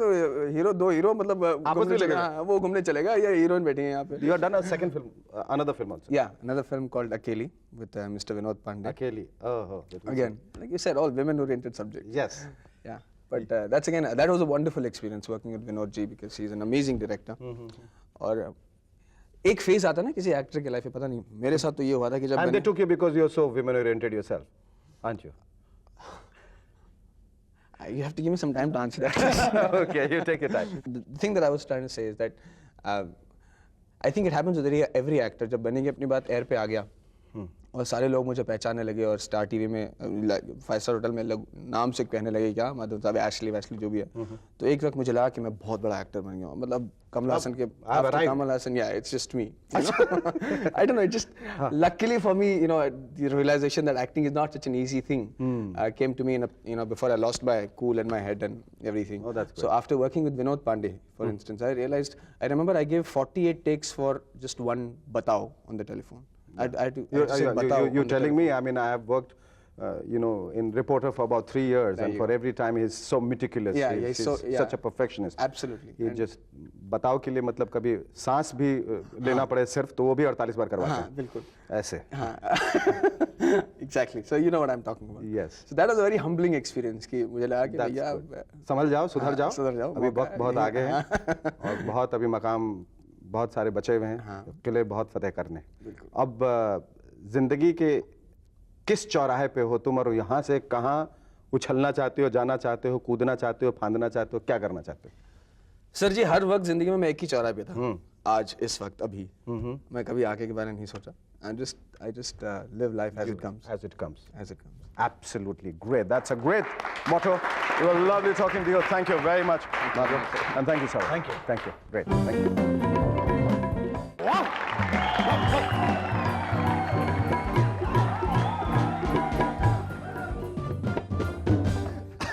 ये तो दो हीरो मतलब घूमने चले गए, वो घूमने चलेगा, ये हीरोइन बैठी है यहाँ पे। You have done a second film, another film also. Yeah, another film called Akeli with Mr. Vinod Pandey. Akeli. Oh. Again, like you said, all women-oriented subjects. Yes. Yeah, but that was a wonderful experience working with Vinod ji, because he's an amazing director. और एक फेज आता है ना किसी एक्टर के लाइफ में, पता नहीं मेरे साथ तो ये हुआ था कि जब And they took you because you're so women oriented yourself, aren't you? You have to give me some time to answer that. Okay, you take your time. The thing that I was trying to say is that I think it happens with every actor. जब बनेगी अपनी बात एयर पे आ गया और सारे लोग मुझे पहचानने लगे, और स्टार टीवी में 5 स्टार होटल में लोग नाम से कहने लगे क्या मतलब साहब एशली जो भी है, तो एक वक्त मुझे लगा कि मैं बहुत बड़ा एक्टर बन गया हूँ, मतलब कमल हासन के कमल हासन, या it's just me, I don't know, it just luckily for me, you know, the realisation that acting is not such an easy thing came to me in you know, before I lost my cool and my head and everything. Oh, that's good. So after working with Vinod Pandey, for instance, I remember I gave 48 takes for just one batao on the telephone. You're telling me, I mean, I have worked, you know, in reporter for about 3 years, and for every time he's so meticulous. Yeah, he's such a perfectionist. Absolutely. He just बताओ के लिए मतलब कभी सांस भी लेना पड़े सिर्फ, तो वो भी 48 बार करवाता है। बिल्कुल ऐसे। Exactly. So you know what I'm talking about. Yes. So that was a very humbling experience कि मुझे लगा कि भैया संभल जाओ, सुधर जाओ, अभी वक्त बहुत आगे है, और बहुत अभी मकाम बहुत सारे बचे हुए हैं, किले बहुत फतेह करने। अब जिंदगी के किस चौराहे पे हो तुम, और यहाँ से कहाँ उछलना चाहते हो, जाना चाहते हो, कूदना चाहते हो, फांदना चाहते हो, क्या करना चाहते हो? सर जी, हर वक्त जिंदगी में मैं एक ही चौराहे पे था, आज इस वक्त अभी। मैं कभी आगे के बारे में नहीं सोचा। I just live life as it comes. As it comes. As it comes. Absolutely great. That's a great motto. It was lovely talking to you. Thank you very much, Madhu. And thank you, sir. Thank you. Thank you. Great. Thank you. Wow.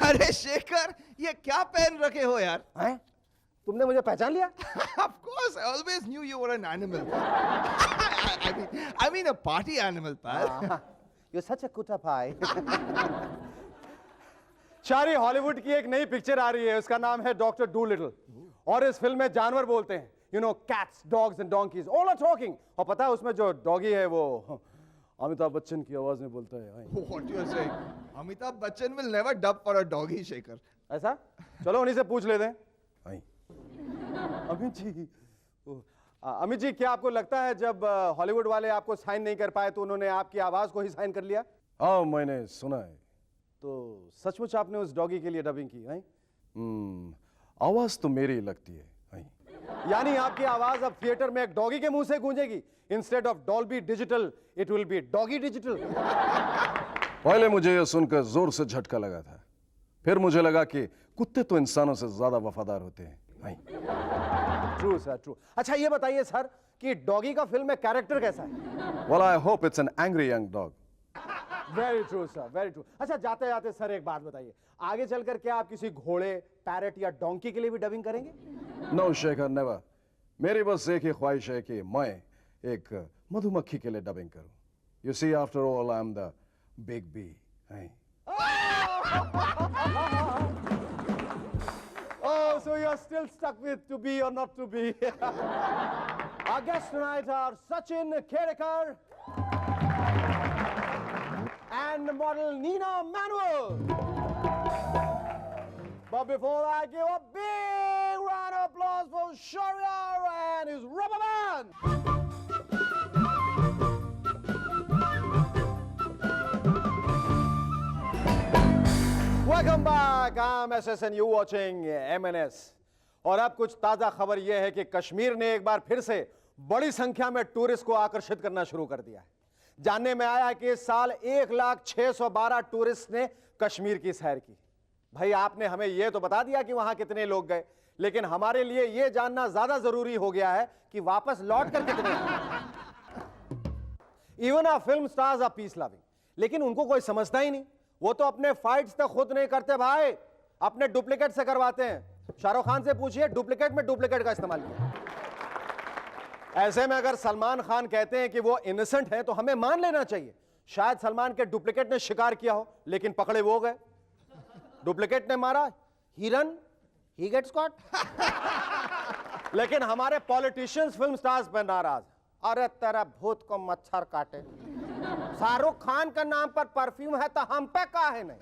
अरे शेखर, ये क्या पहन रखे हो यार? हैं? तुमने मुझे पहचान लिया? Of course, I always knew you were an animal. I mean a party animal, pal. You're such a cuta pie. शारी, हॉलीवुड की एक नई पिक्चर आ रही है, उसका नाम है डॉक्टर डूलिटल, और इस फिल्म में जानवर बोलते हैं, you know, cats, dogs and donkeys, all are talking. और पता है उसमें जो डॉगी है वो अमिताभ बच्चन की आवाज में बोलता है। What you are saying? Amitabh Bachchan will never dub for a doggy, Shekhar. ऐसा? चलो उन्हीं से पूछ लेते हैं। अमित जी, क्या आपको लगता है जब हॉलीवुड वाले आपको साइन नहीं कर पाए तो उन्होंने आपकी आवाज को ही साइन कर लिया? हाँ, मैंने सुना है। तो सचमुच आपने उस डॉगी के लिए डबिंग की है? आवाज तो मेरी लगती है। यानी आपकी आवाज अब थिएटर में एक डॉगी के मुंह से गूंजेगी। Instead of Dolby digital, it will be doggy digital. पहले मुझे यह सुनकर जोर से झटका लगा था, फिर मुझे लगा कि कुत्ते तो इंसानों से ज्यादा वफादार होते हैं। True sir, true. अच्छा ये बताइए सर कि डॉगी का फिल्म में कैरेक्टर कैसा है? Well, I hope it's an angry young dog. Very true sir, very true. अच्छा जाते जाते सर एक बात बताइए, आगे चलकर क्या आप किसी घोड़े, पैरेट या डोंकी के लिए भी डबिंग करेंगे? No, Shekhar, never. मेरी बस एक ही ख्वाहिश है कि मैं एक मधुमक्खी के लिए डबिंग करूं। You see, after all, I'm the big bee. Oh, so you're still stuck with to be or not to be. Our guests tonight are Sachin Kedekar and model Nina Manuel. But before I give a big round of applause applause for Shahryar and his rubber band. Welcome back. I'm SSN. You watching MNS. और अब कुछ ताजा खबर यह है कि कश्मीर ने एक बार फिर से बड़ी संख्या में टूरिस्ट को आकर्षित करना शुरू कर दिया है। जानने में आया है कि इस साल 1,612 टूरिस्ट ने कश्मीर की सैर की। भाई आपने हमें यह तो बता दिया कि वहां कितने लोग गए, लेकिन हमारे लिए यह जानना ज्यादा जरूरी हो गया है कि वापस लौट कर कितने even a film stars are peace loving, लेकिन उनको कोई समझता ही नहीं। वो तो अपने फाइट्स तक खुद नहीं करते भाई, अपने डुप्लीकेट से करवाते हैं। शाहरुख खान से पूछिए, डुप्लीकेट में डुप्लीकेट का इस्तेमाल किया। ऐसे में अगर सलमान खान कहते हैं कि वो इनोसेंट हैं तो हमें मान लेना चाहिए। शायद सलमान के डुप्लीकेट ने शिकार किया हो, लेकिन पकड़े वो गए। डुप्लीकेट ने मारा, ही रन, ही गेट्स कॉट। लेकिन हमारे पॉलिटिशियंस फिल्म स्टार्स पर नाराज। अरे तेरा भूत को मच्छर काटे, शाहरुख खान का नाम पर परफ्यूम है तो हम पे का है नहीं।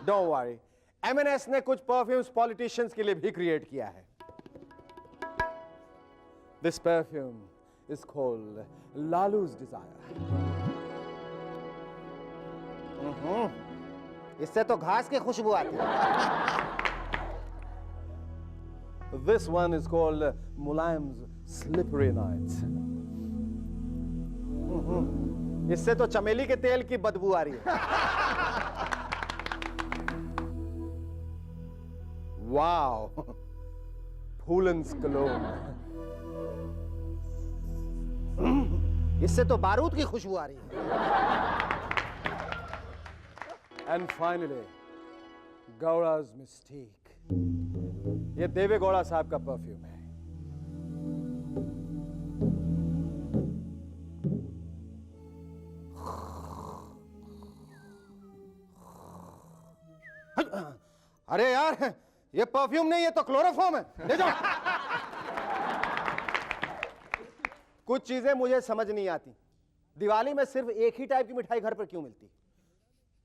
डोंट वरी, एमएनएस ने कुछ परफ्यूम्स पॉलिटिशियंस के लिए भी क्रिएट किया है। This perfume is called Lalu's desire. इससे तो घास की खुशबू आती है। This one is called Mulayam's slippery nights. इससे तो चमेली के तेल की बदबू आ रही है। Wow, Phoolan's cologne. इससे तो बारूद की खुशबू आ रही है। And finally Gowda's mistake. ये देवे गौड़ा साहब का परफ्यूम है। अरे यार, ये परफ्यूम नहीं, ये तो क्लोरोफॉर्म है। ले जाओ। कुछ चीजें मुझे समझ नहीं आती। दिवाली में सिर्फ एक ही टाइप की मिठाई घर पर क्यों मिलती?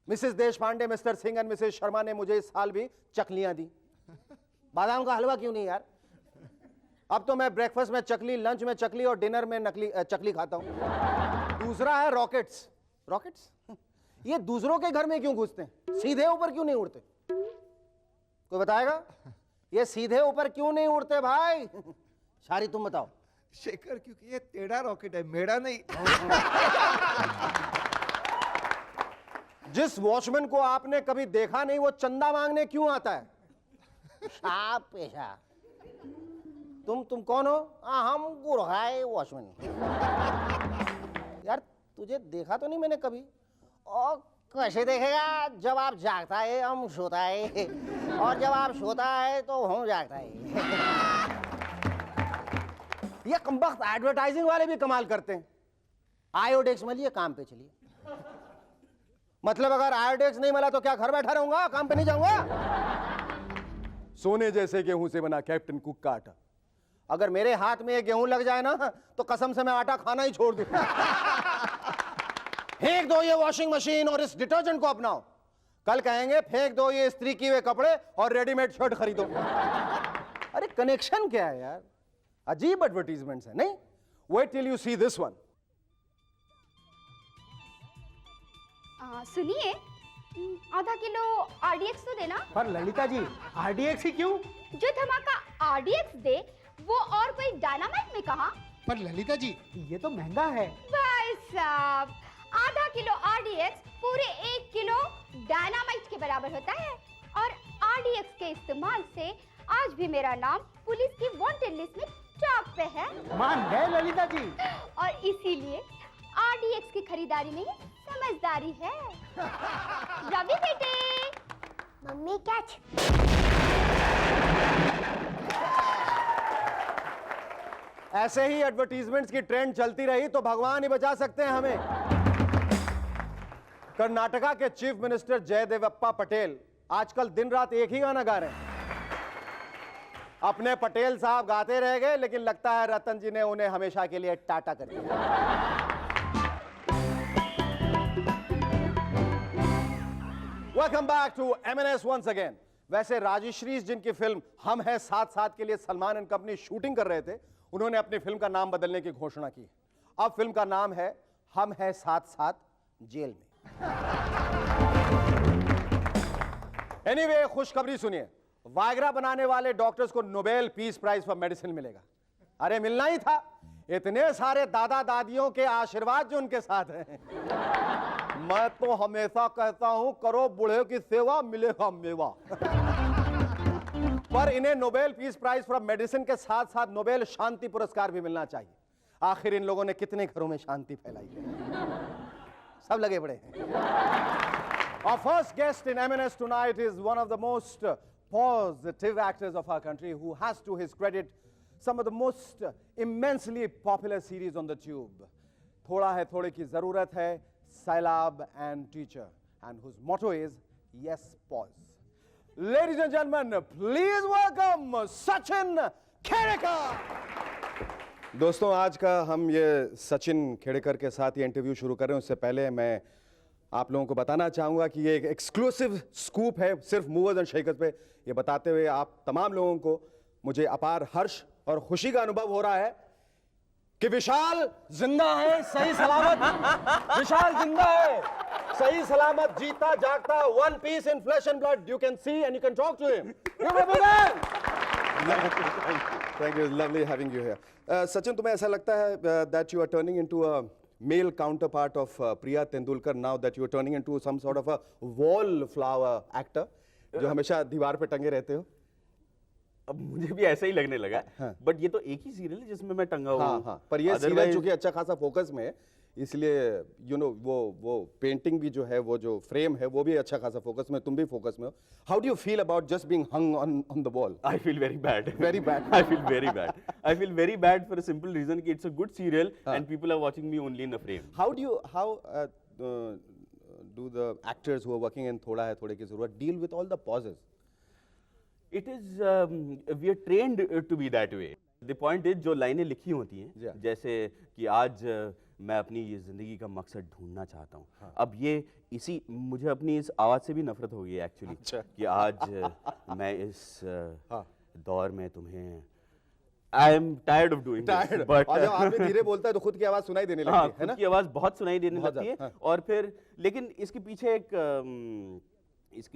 Mrs Deshpande, mister Singh and Mrs Sharma ने मुझे इस साल भी चकलियां दी। बादाम का हलवा क्यों नहीं यार? अब तो मैं ब्रेकफास्ट में चकली, लंच में चकली और डिनर में नकली चकली खाता हूं। दूसरा है रॉकेट्स। रॉकेट्स ये दूसरों के घर में क्यों घुसते हैं? सीधे ऊपर क्यों नहीं उड़ते? कोई बताएगा? ये सीधे ऊपर क्यों नहीं उड़ते भाई? शारी तुम बताओ। शेखर, क्योंकि ये टेढ़ा रॉकेट है, मेरा नहीं। जिस वॉचमैन को आपने कभी देखा नहीं, वो चंदा मांगने क्यों आता है? साहब पेशा। तुम कौन हो? हम गुरहाय वॉचमैन। यार तुझे देखा तो नहीं मैंने कभी। और कैसे देखेगा? जब आप जागता है हम सोता है, और जब आप सोता है तो हम जागता है। ये कमबख्त एडवर्टाइजिंग वाले भी कमाल करते हैं। आयोडेक्स मलिए, काम पे चलिए। मतलब अगर आयोडेक्स नहीं मिला तो क्या घर बैठा रहूंगा, काम पे नहीं जाऊंगा? सोने जैसे गेहूं से बना कैप्टन कुक का आटा। अगर मेरे हाथ में ये गेहूं लग जाए ना तो कसम से मैं आटा खाना ही छोड़ दूं। फेंक दो ये वॉशिंग मशीन और इस डिटर्जेंट को अपनाओ। कल कहेंगे फेंक दो ये इस्त्री किए हुए कपड़े और रेडीमेड शर्ट खरीदो। अरे कनेक्शन क्या है यार? अजीब एडवर्टीजमेंट्स है नहीं? Wait till you see this one. सुनिए, आधा किलो आरडीएक्स तो देना। पर ललिता जी, आरडीएक्स ही क्यों? जो धमाका आरडीएक्स दे वो और कोई डायनामाइट में कहा? पर ललिता जी, ये तो महंगा है। भाई साहब, आधा किलो आरडीएक्स पूरे 1 किलो डायनामाइट के बराबर होता है। और आरडीएक्स के इस्तेमाल से आज भी मेरा नाम पुलिस की वांटेड लिस्ट में टॉप पे है। मान गए ललिता जी। और इसीलिए आरडीएक्स की खरीदारी में ही समझदारी है। रवि बेटे, मम्मी कैच। ऐसे ही एडवर्टीजमेंट्स की ट्रेंड चलती रही तो भगवान ही बचा सकते हैं हमें। कर्नाटका के चीफ मिनिस्टर जयदेवप्पा पटेल आजकल दिन रात एक ही गाना गा रहे हैं। अपने पटेल साहब गाते रह गए, लेकिन लगता है रतन जी ने उन्हें हमेशा के लिए टाटा कर दिया। Welcome back to MNS once again. वैसे राजश्री जिनकी फिल्म हम हैं साथ साथ के लिए सलमान एंड कंपनी शूटिंग कर रहे थे, उन्होंने अपनी फिल्म का नाम बदलने की घोषणा की। अब फिल्म का नाम है हम हैं साथ साथ जेल में। एनीवे, खुशखबरी सुनिए, वायग्रा बनाने वाले डॉक्टर्स को Nobel Peace Prize for medicine मिलेगा। अरे मिलना ही था, इतने सारे दादा दादियों के आशीर्वाद जो उनके साथ हैं। मैं तो हमेशा कहता हूं, करो बूढ़े की सेवा, मिलेगा मेवा। पर इन्हें Nobel Peace Prize for medicine के साथ साथ नोबेल शांति पुरस्कार भी मिलना चाहिए। आखिर इन लोगों ने कितने घरों में शांति फैलाई है, सब लगे पड़े हैं। Our first guest in M&S tonight is one of the most positive actors of our country who has to his credit some of the most immensely popular series on the tube. थोड़ा है थोड़े की जरूरत है, Sailab and Teacher, and whose motto is yes pause. Ladies and gentlemen, please welcome Sachin Khedekar. दोस्तों, आज का हम ये सचिन खेड़ेकर के साथ ये इंटरव्यू शुरू कर रहे हैं, उससे पहले मैं आप लोगों को बताना चाहूंगा कि ये एक एक्सक्लूसिव स्कूप है सिर्फ मूवर्स एंड शेकर्स पे। ये बताते हुए आप तमाम लोगों को मुझे अपार हर्ष और खुशी का अनुभव हो रहा है कि विशाल जिंदा है, सही सलामत। विशाल जिंदा है, सही सलामत, जीता जागता, one piece in flesh and blood. You can see and you can talk to him. Thank you, lovely having you here. Sachin, तुम्हें ऐसा लगता है that you are turning into a male counterpart of Priya Tendulkar now that you are turning into some sort of a wallflower actor जो हमेशा दीवार पे टंगे रहते हो? अब मुझे भी ऐसा ही लगने लगा, बट ये तो एक ही सीरियल है जिसमें मैं टंगा हुआ हूं। हाँ, पर ये सीरियल चूंकि अच्छा खासा फोकस में है, इसलिए यू नो वो पेंटिंग भी जो है, वो जो फ्रेम है, वो भी अच्छा खासा फोकस में, तुम भी फोकस में हो। How do you feel about just being hung on the wall? I feel very bad, very bad. I feel very bad, I feel very bad for a simple reason कि it's a good serial and people are watching me only in a frame. How do the actors who are working in थोड़ा है थोड़े की जरूरत deal with all the pauses? It is we are trained to be that way. The point is, जो लाइनें लिखी होती हैं, जैसे कि आज मैं अपनी ये जिंदगी का मकसद ढूंढना चाहता हूँ। अब ये इसी मुझे अपनी इस आवाज से भी नफरत हो गई है एक्चुअली कि आज मैं इस दौर में तुम्हें I am tired of doing this. But जब आदमी धीरे बोलता है तो खुद की आवाज सुनाई देने लगती है ना? खुद की आवाज बहुत सुनाई देने लगती है। और फिर लेकिन इसके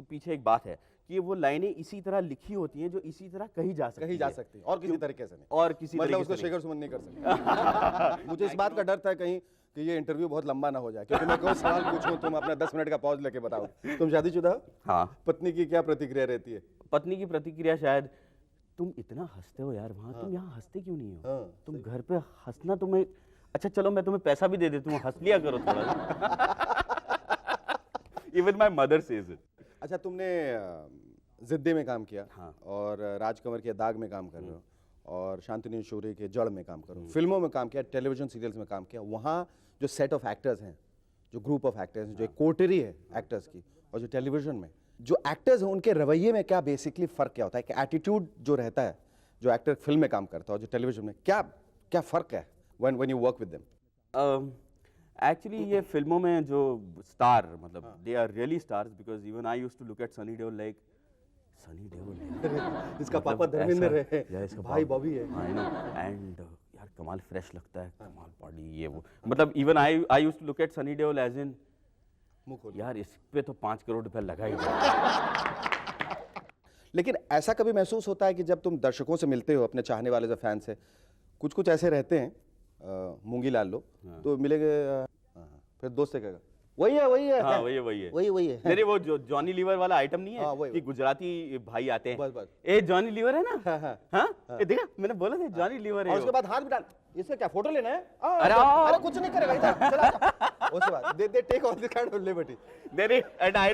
पीछे एक बात है कि वो लाइनें इसी तरह लिखी होती हैं जो इसी तरह कही जा सकती है और किसी तरीके से नहीं, और किसी मतलब उसको शेखर सुमन नहीं कर सकते। मुझे इस बात का डर था कहीं कि ये इंटरव्यू बहुत लंबा ना हो जाए, क्योंकि मैं कोई सवाल पूछूं तुम अपना 10 मिनट का पॉज लेके बताओ। तुम शादीशुदा हो? हाँ। पत्नी की क्या प्रतिक्रिया रहती है? पत्नी की प्रतिक्रिया शायद, तुम इतना हंसते हो यार वहाँ, तुम यहाँ हंसते क्यों नहीं हो? तुम घर पे हंसना तुम्हें, अच्छा चलो मैं तुम्हें पैसा भी दे देती हूँ, हंस लिया करो थोड़ा। Even my mother says it. अच्छा, तुमने जिद्दी में काम किया, और राजकंवर के दाग में काम कर रहे हो, और शांतिनी शूरी के जड़ में काम कर रहे हो, फिल्मों में काम किया, टेलीविजन सीरियल्स में काम किया। वहाँ जो सेट ऑफ एक्टर्स हैं, जो ग्रुप ऑफ एक्टर्स हैं, जो एक कोटरी है एक्टर्स की, और जो टेलीविजन में जो एक्टर्स हैं उनके रवैये में क्या बेसिकली फ़र्क क्या होता है? कि एटीट्यूड जो रहता है जो एक्टर फिल्म में काम करता है और जो टेलीविजन में, क्या फ़र्क है when you work with them? Actually ये फिल्मों में जो स्टार, मतलब they are really stars, because even I used to look at Sunny Deol like Sunny Deol इसका पापा धर्मेंद्र है, इसका भाई बॉबी है, आई नो, एंड यार कमाल फ्रेश लगता है, कमाल बॉडी, ये वो, मतलब even I used to look at Sunny Deol as in यार इस पे तो 5 करोड़ रुपया लगा ही। लेकिन ऐसा कभी महसूस होता है कि जब तुम दर्शकों से मिलते हो, अपने चाहने वाले जो फैंस हैं, कुछ ऐसे रहते हैं मूंगी लाल लोग, तो मिलेंगे फिर दोस्त से कहेगा वही है वही है। नहीं वो जो जॉनी लीवर वाला आइटम नहीं है कि गुजराती भाई आते हैं, ए जॉनी लीवर है ना, हाँ देखा मैंने बोला था जॉनी लीवर है, और उसके बाद हाथ भी डाल, इससे क्या फोटो लेना है? अरे कुछ नहीं करेगा इधर, चला उसके बाद they take all this kind of liberty. And I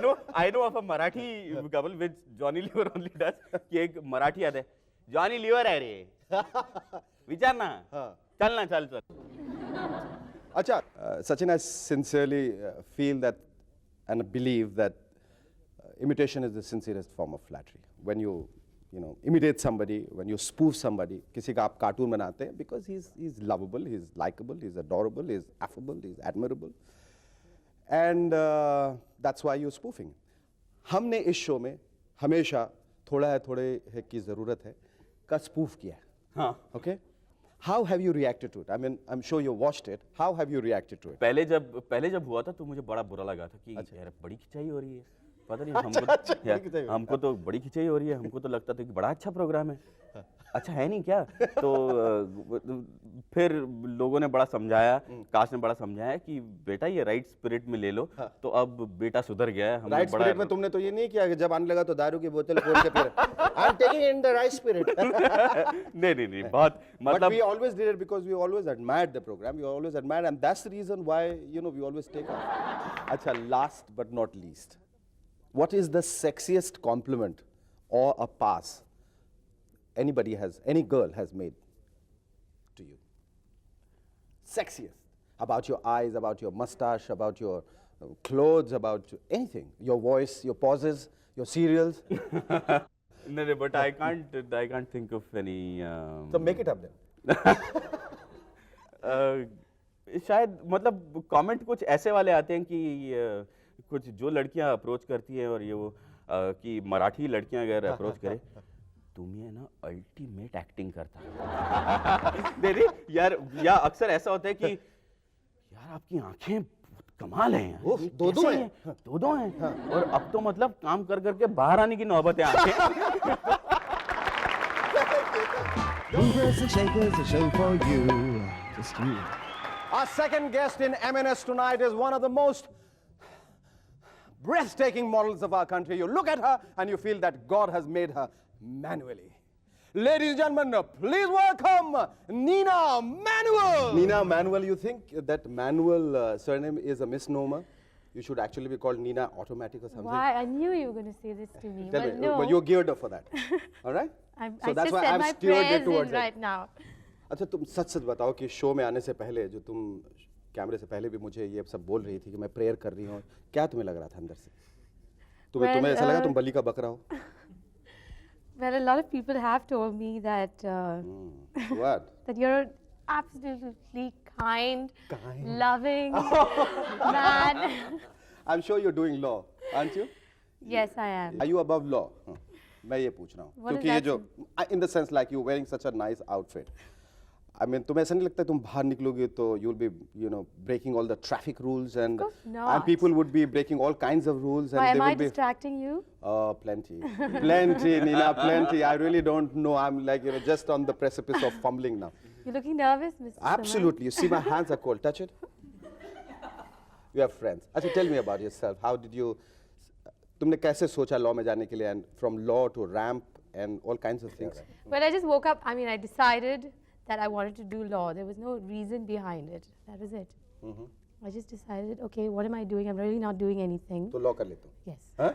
know of a Marathi couple which Johnny Lever only does, कि एक मराठी आता है, जॉनी लीवर है रे, विचार ना, चलना चल। अच्छा, Sachin, I sincerely feel that and believe that imitation is the sincerest form of flattery. When you imitate somebody, when you spoof somebody, किसी का आप कार्टून बनाते हैं, because he's lovable, he's likable, he's adorable, he's affable, he's admirable, and that's why you're spoofing. हमने इस शो में हमेशा थोड़ा है थोड़े है की ज़रूरत है का स्पूफ किया है. हाँ. Okay? How have you reacted to it? I mean, I'm sure you watched it. How have you reacted to it? पहले जब हुआ था तो मुझे बड़ा बुरा लगा था कि यार बड़ी खिंचाई हो रही है. पता नहीं हमको तो बड़ी खिंचाई हो रही है. हमको तो लगता था कि बड़ा अच्छा प्रोग्राम है. अच्छा है नहीं क्या? तो फिर लोगों ने बड़ा समझाया, कास्ट ने बड़ा समझाया कि बेटा ये राइट स्पिरिट में ले लो. तो अब बेटा सुधर गया है. राइट स्पिरिट में तुमने तो ये नहीं किया कि जब आने लगा तो दारू की बोतल खोल के फिर I am taking in the right spirit. नहीं बहुत मतलब we always did it because we always admired the program. We always admired, and that's the reason why we always take it. अच्छा, last but not least, what is the sexiest compliment or a pass any girl has made to you? Sexiest. About your eyes, about your mustache, about your clothes, about anything. Your voice, your pauses, your cereals. No, but I can't think of any. So make it up then. शायद मतलब कमेंट कुछ ऐसे वाले आते हैं कि कुछ जो लड़कियां अप्रोच करती हैं और ये वो कि मराठी लड़कियां अगर अप्रोच करें तुम ये ना अल्टीमेट एक्टिंग करता. नहीं यार, या अक्सर ऐसा होता है कि यार आपकी आंखें बहुत कमाल हैं यार. दो हैं. और अब तो मतलब काम कर करके बाहर आने की नौबत है आंखें. Movers and Shakers, a show for you, just you. Our second guest in M&S tonight is one of the most breathtaking models of our country. You look at her and you feel that God has made her manually. Ladies and gentlemen, please welcome Nina Manuel. Nina Manuel, you think that Manuel surname is a misnomer? You should actually be called Nina Automatic or something. Why? I knew you were going to say this to me. Tell but me, no. but you're geared up for that. All right? I that's just why said I've my steered prayers it towards in right now. अच्छा, तुम सच बताओ कि शो में आने से पहले जो तुम कैमरे से पहले भी मुझे ये सब बोल रही थी कि मैं प्रेयर कर रही हूँ, क्या तुम्हें लग रहा था अंदर से? तुम्हें ऐसा लगा तुम बलि का बकरा हो? Well, a lot of people have told me that what? That you're absolutely kind, loving man. I'm sure you're doing law, aren't you? Yes, I am. Are you above law? मैं ये पूछ रहा हूँ क्योंकि ये जो in the sense like you wearing such a nice outfit. I mean, तुम्हें ऐसा नहीं लगता तुम बाहर निकलोगे तो you'll be breaking all the traffic rules and people would be breaking all kinds of rules. Why, and am I distracting you? Oh, plenty, Nina, plenty. I really don't know. I'm like just on the precipice of fumbling now. You're looking nervous, Mr. Absolutely. You see, my hands are cold. Touch it. You have friends. Achha, tell me about yourself. How did you? तुमने कैसे सोचा law में जाने के लिए and from law to ramp and all kinds of things? Well, I just woke up. I mean, I decided that I wanted to do law. There was no reason behind it. That was it. I just decided, okay, what am I doing? I'm really not doing anything. तो law कर लेते हो? Yes. हाँ?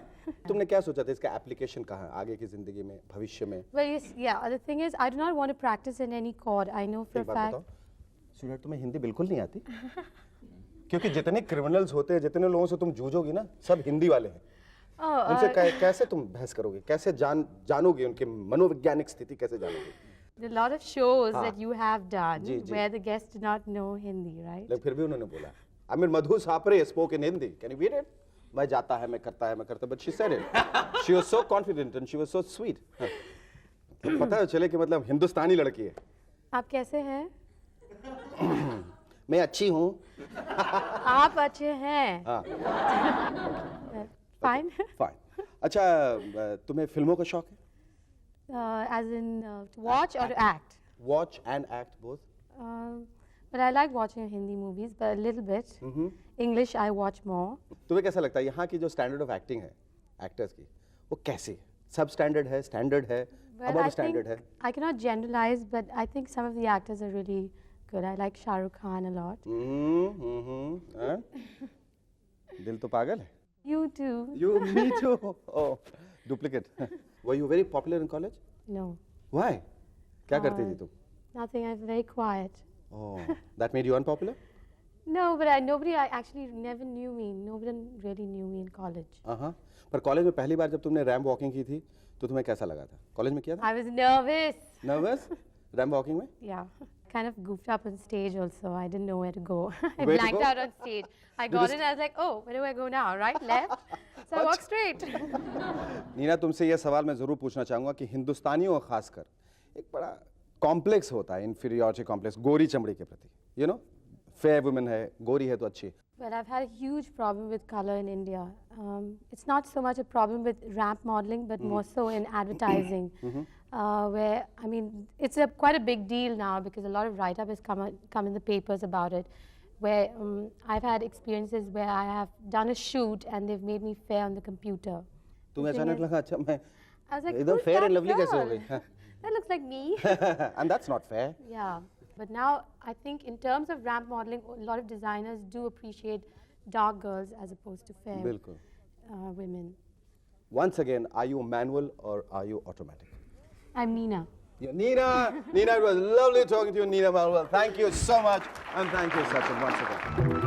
तुमने क्या सोचा था इसका application कहाँ है आगे की जिंदगी में भविष्य में? Well, yes, yeah. The thing is, I do not want to practice in any court. I know for a fact. सुनो, तुम्हें हिंदी बिल्कुल नहीं आती? क्योंकि जितने criminals होते हैं, जितने लोगों से तुम जूझोगी ना, सब हिंदी वाले हैं. उनसे कैसे तुम बहस करोगे? कैसे जानोगे उनके मनोवैज्ञानिक स्थिति कैसे जानोगे? There are a lot of shows that you have done where the guests do not know Hindi, right? लेकिन फिर भी उन्होंने बोला. I mean, Madhu Sapre spoke in Hindi. Can you beat it? मैं जाता है, मैं करता है, मैं करता. But she said it. She was so confident and she was so sweet. पता है चले कि मतलब हिंदुस्तानी लड़की है. आप कैसे हैं? मैं अच्छी हूँ. आप अच्छे हैं. Fine. Fine. अच्छा, तुम्हें फिल्मों का शौक है? As in to watch or to act? Watch and act both. But I like watching Hindi movies, but a little bit. English I watch more. तुम्हें कैसा लगता है यहाँ की जो standard of acting है, actors की, वो कैसी है? Substandard है, standard है, above standard है? I cannot generalize, but I think some of the actors are really good. I like Shah Rukh Khan a lot. दिल तो पागल है. You too. Me too. Oh, duplicate. Were you very popular in college? No. Why? क्या करती थी तुम? Nothing. I'm very quiet. Oh, that made you unpopular? No, but nobody actually never knew me. Nobody really knew me in college. पर कॉलेज में पहली बार जब तुमने रैंप वॉकिंग की थी तो तुम्हें कैसा लगा था? कॉलेज में किया था? I was nervous. Nervous? Ramp walking में? Yeah. Kind of goofed up on stage also. I didn't know where to go. I blanked out on stage. I got in, I was like, oh, where do I go now? Right, left? So I walk straight. Neena, तुमसे यह सवाल मैं जरूर पूछना चाहूंगा कि हिंदुस्तानियों का खासकर एक बड़ा कॉम्प्लेक्स होता है, इंफीरियरिटी कॉम्प्लेक्स, गोरी चमड़ी के प्रति. यू नो, फेयर वुमेन है, गोरी है तो अच्छी. Well, I've had a huge problem with color in India. It's not so much a problem with ramp modeling, but more so in advertising, where, I mean, it's quite a big deal now because a lot of write-up has come in the papers about it, where I've had experiences where I have done a shoot and they've made me fair on the computer. तुम्हें अचानक लगा अच्छा मैं I was like, एकदम who's fair that and lovely कैसे हो girl? गई? That looks like me. And that's not fair. Yeah, but now I think in terms of ramp modeling, a lot of designers do appreciate dark girls as opposed to fair बिल्कुल. women. Once again, are you manual or are you automatic? I'm Nina. Nina, Nina, it was lovely talking to you, Nina Malwal. Thank you so much, and thank you, Sachin, once again.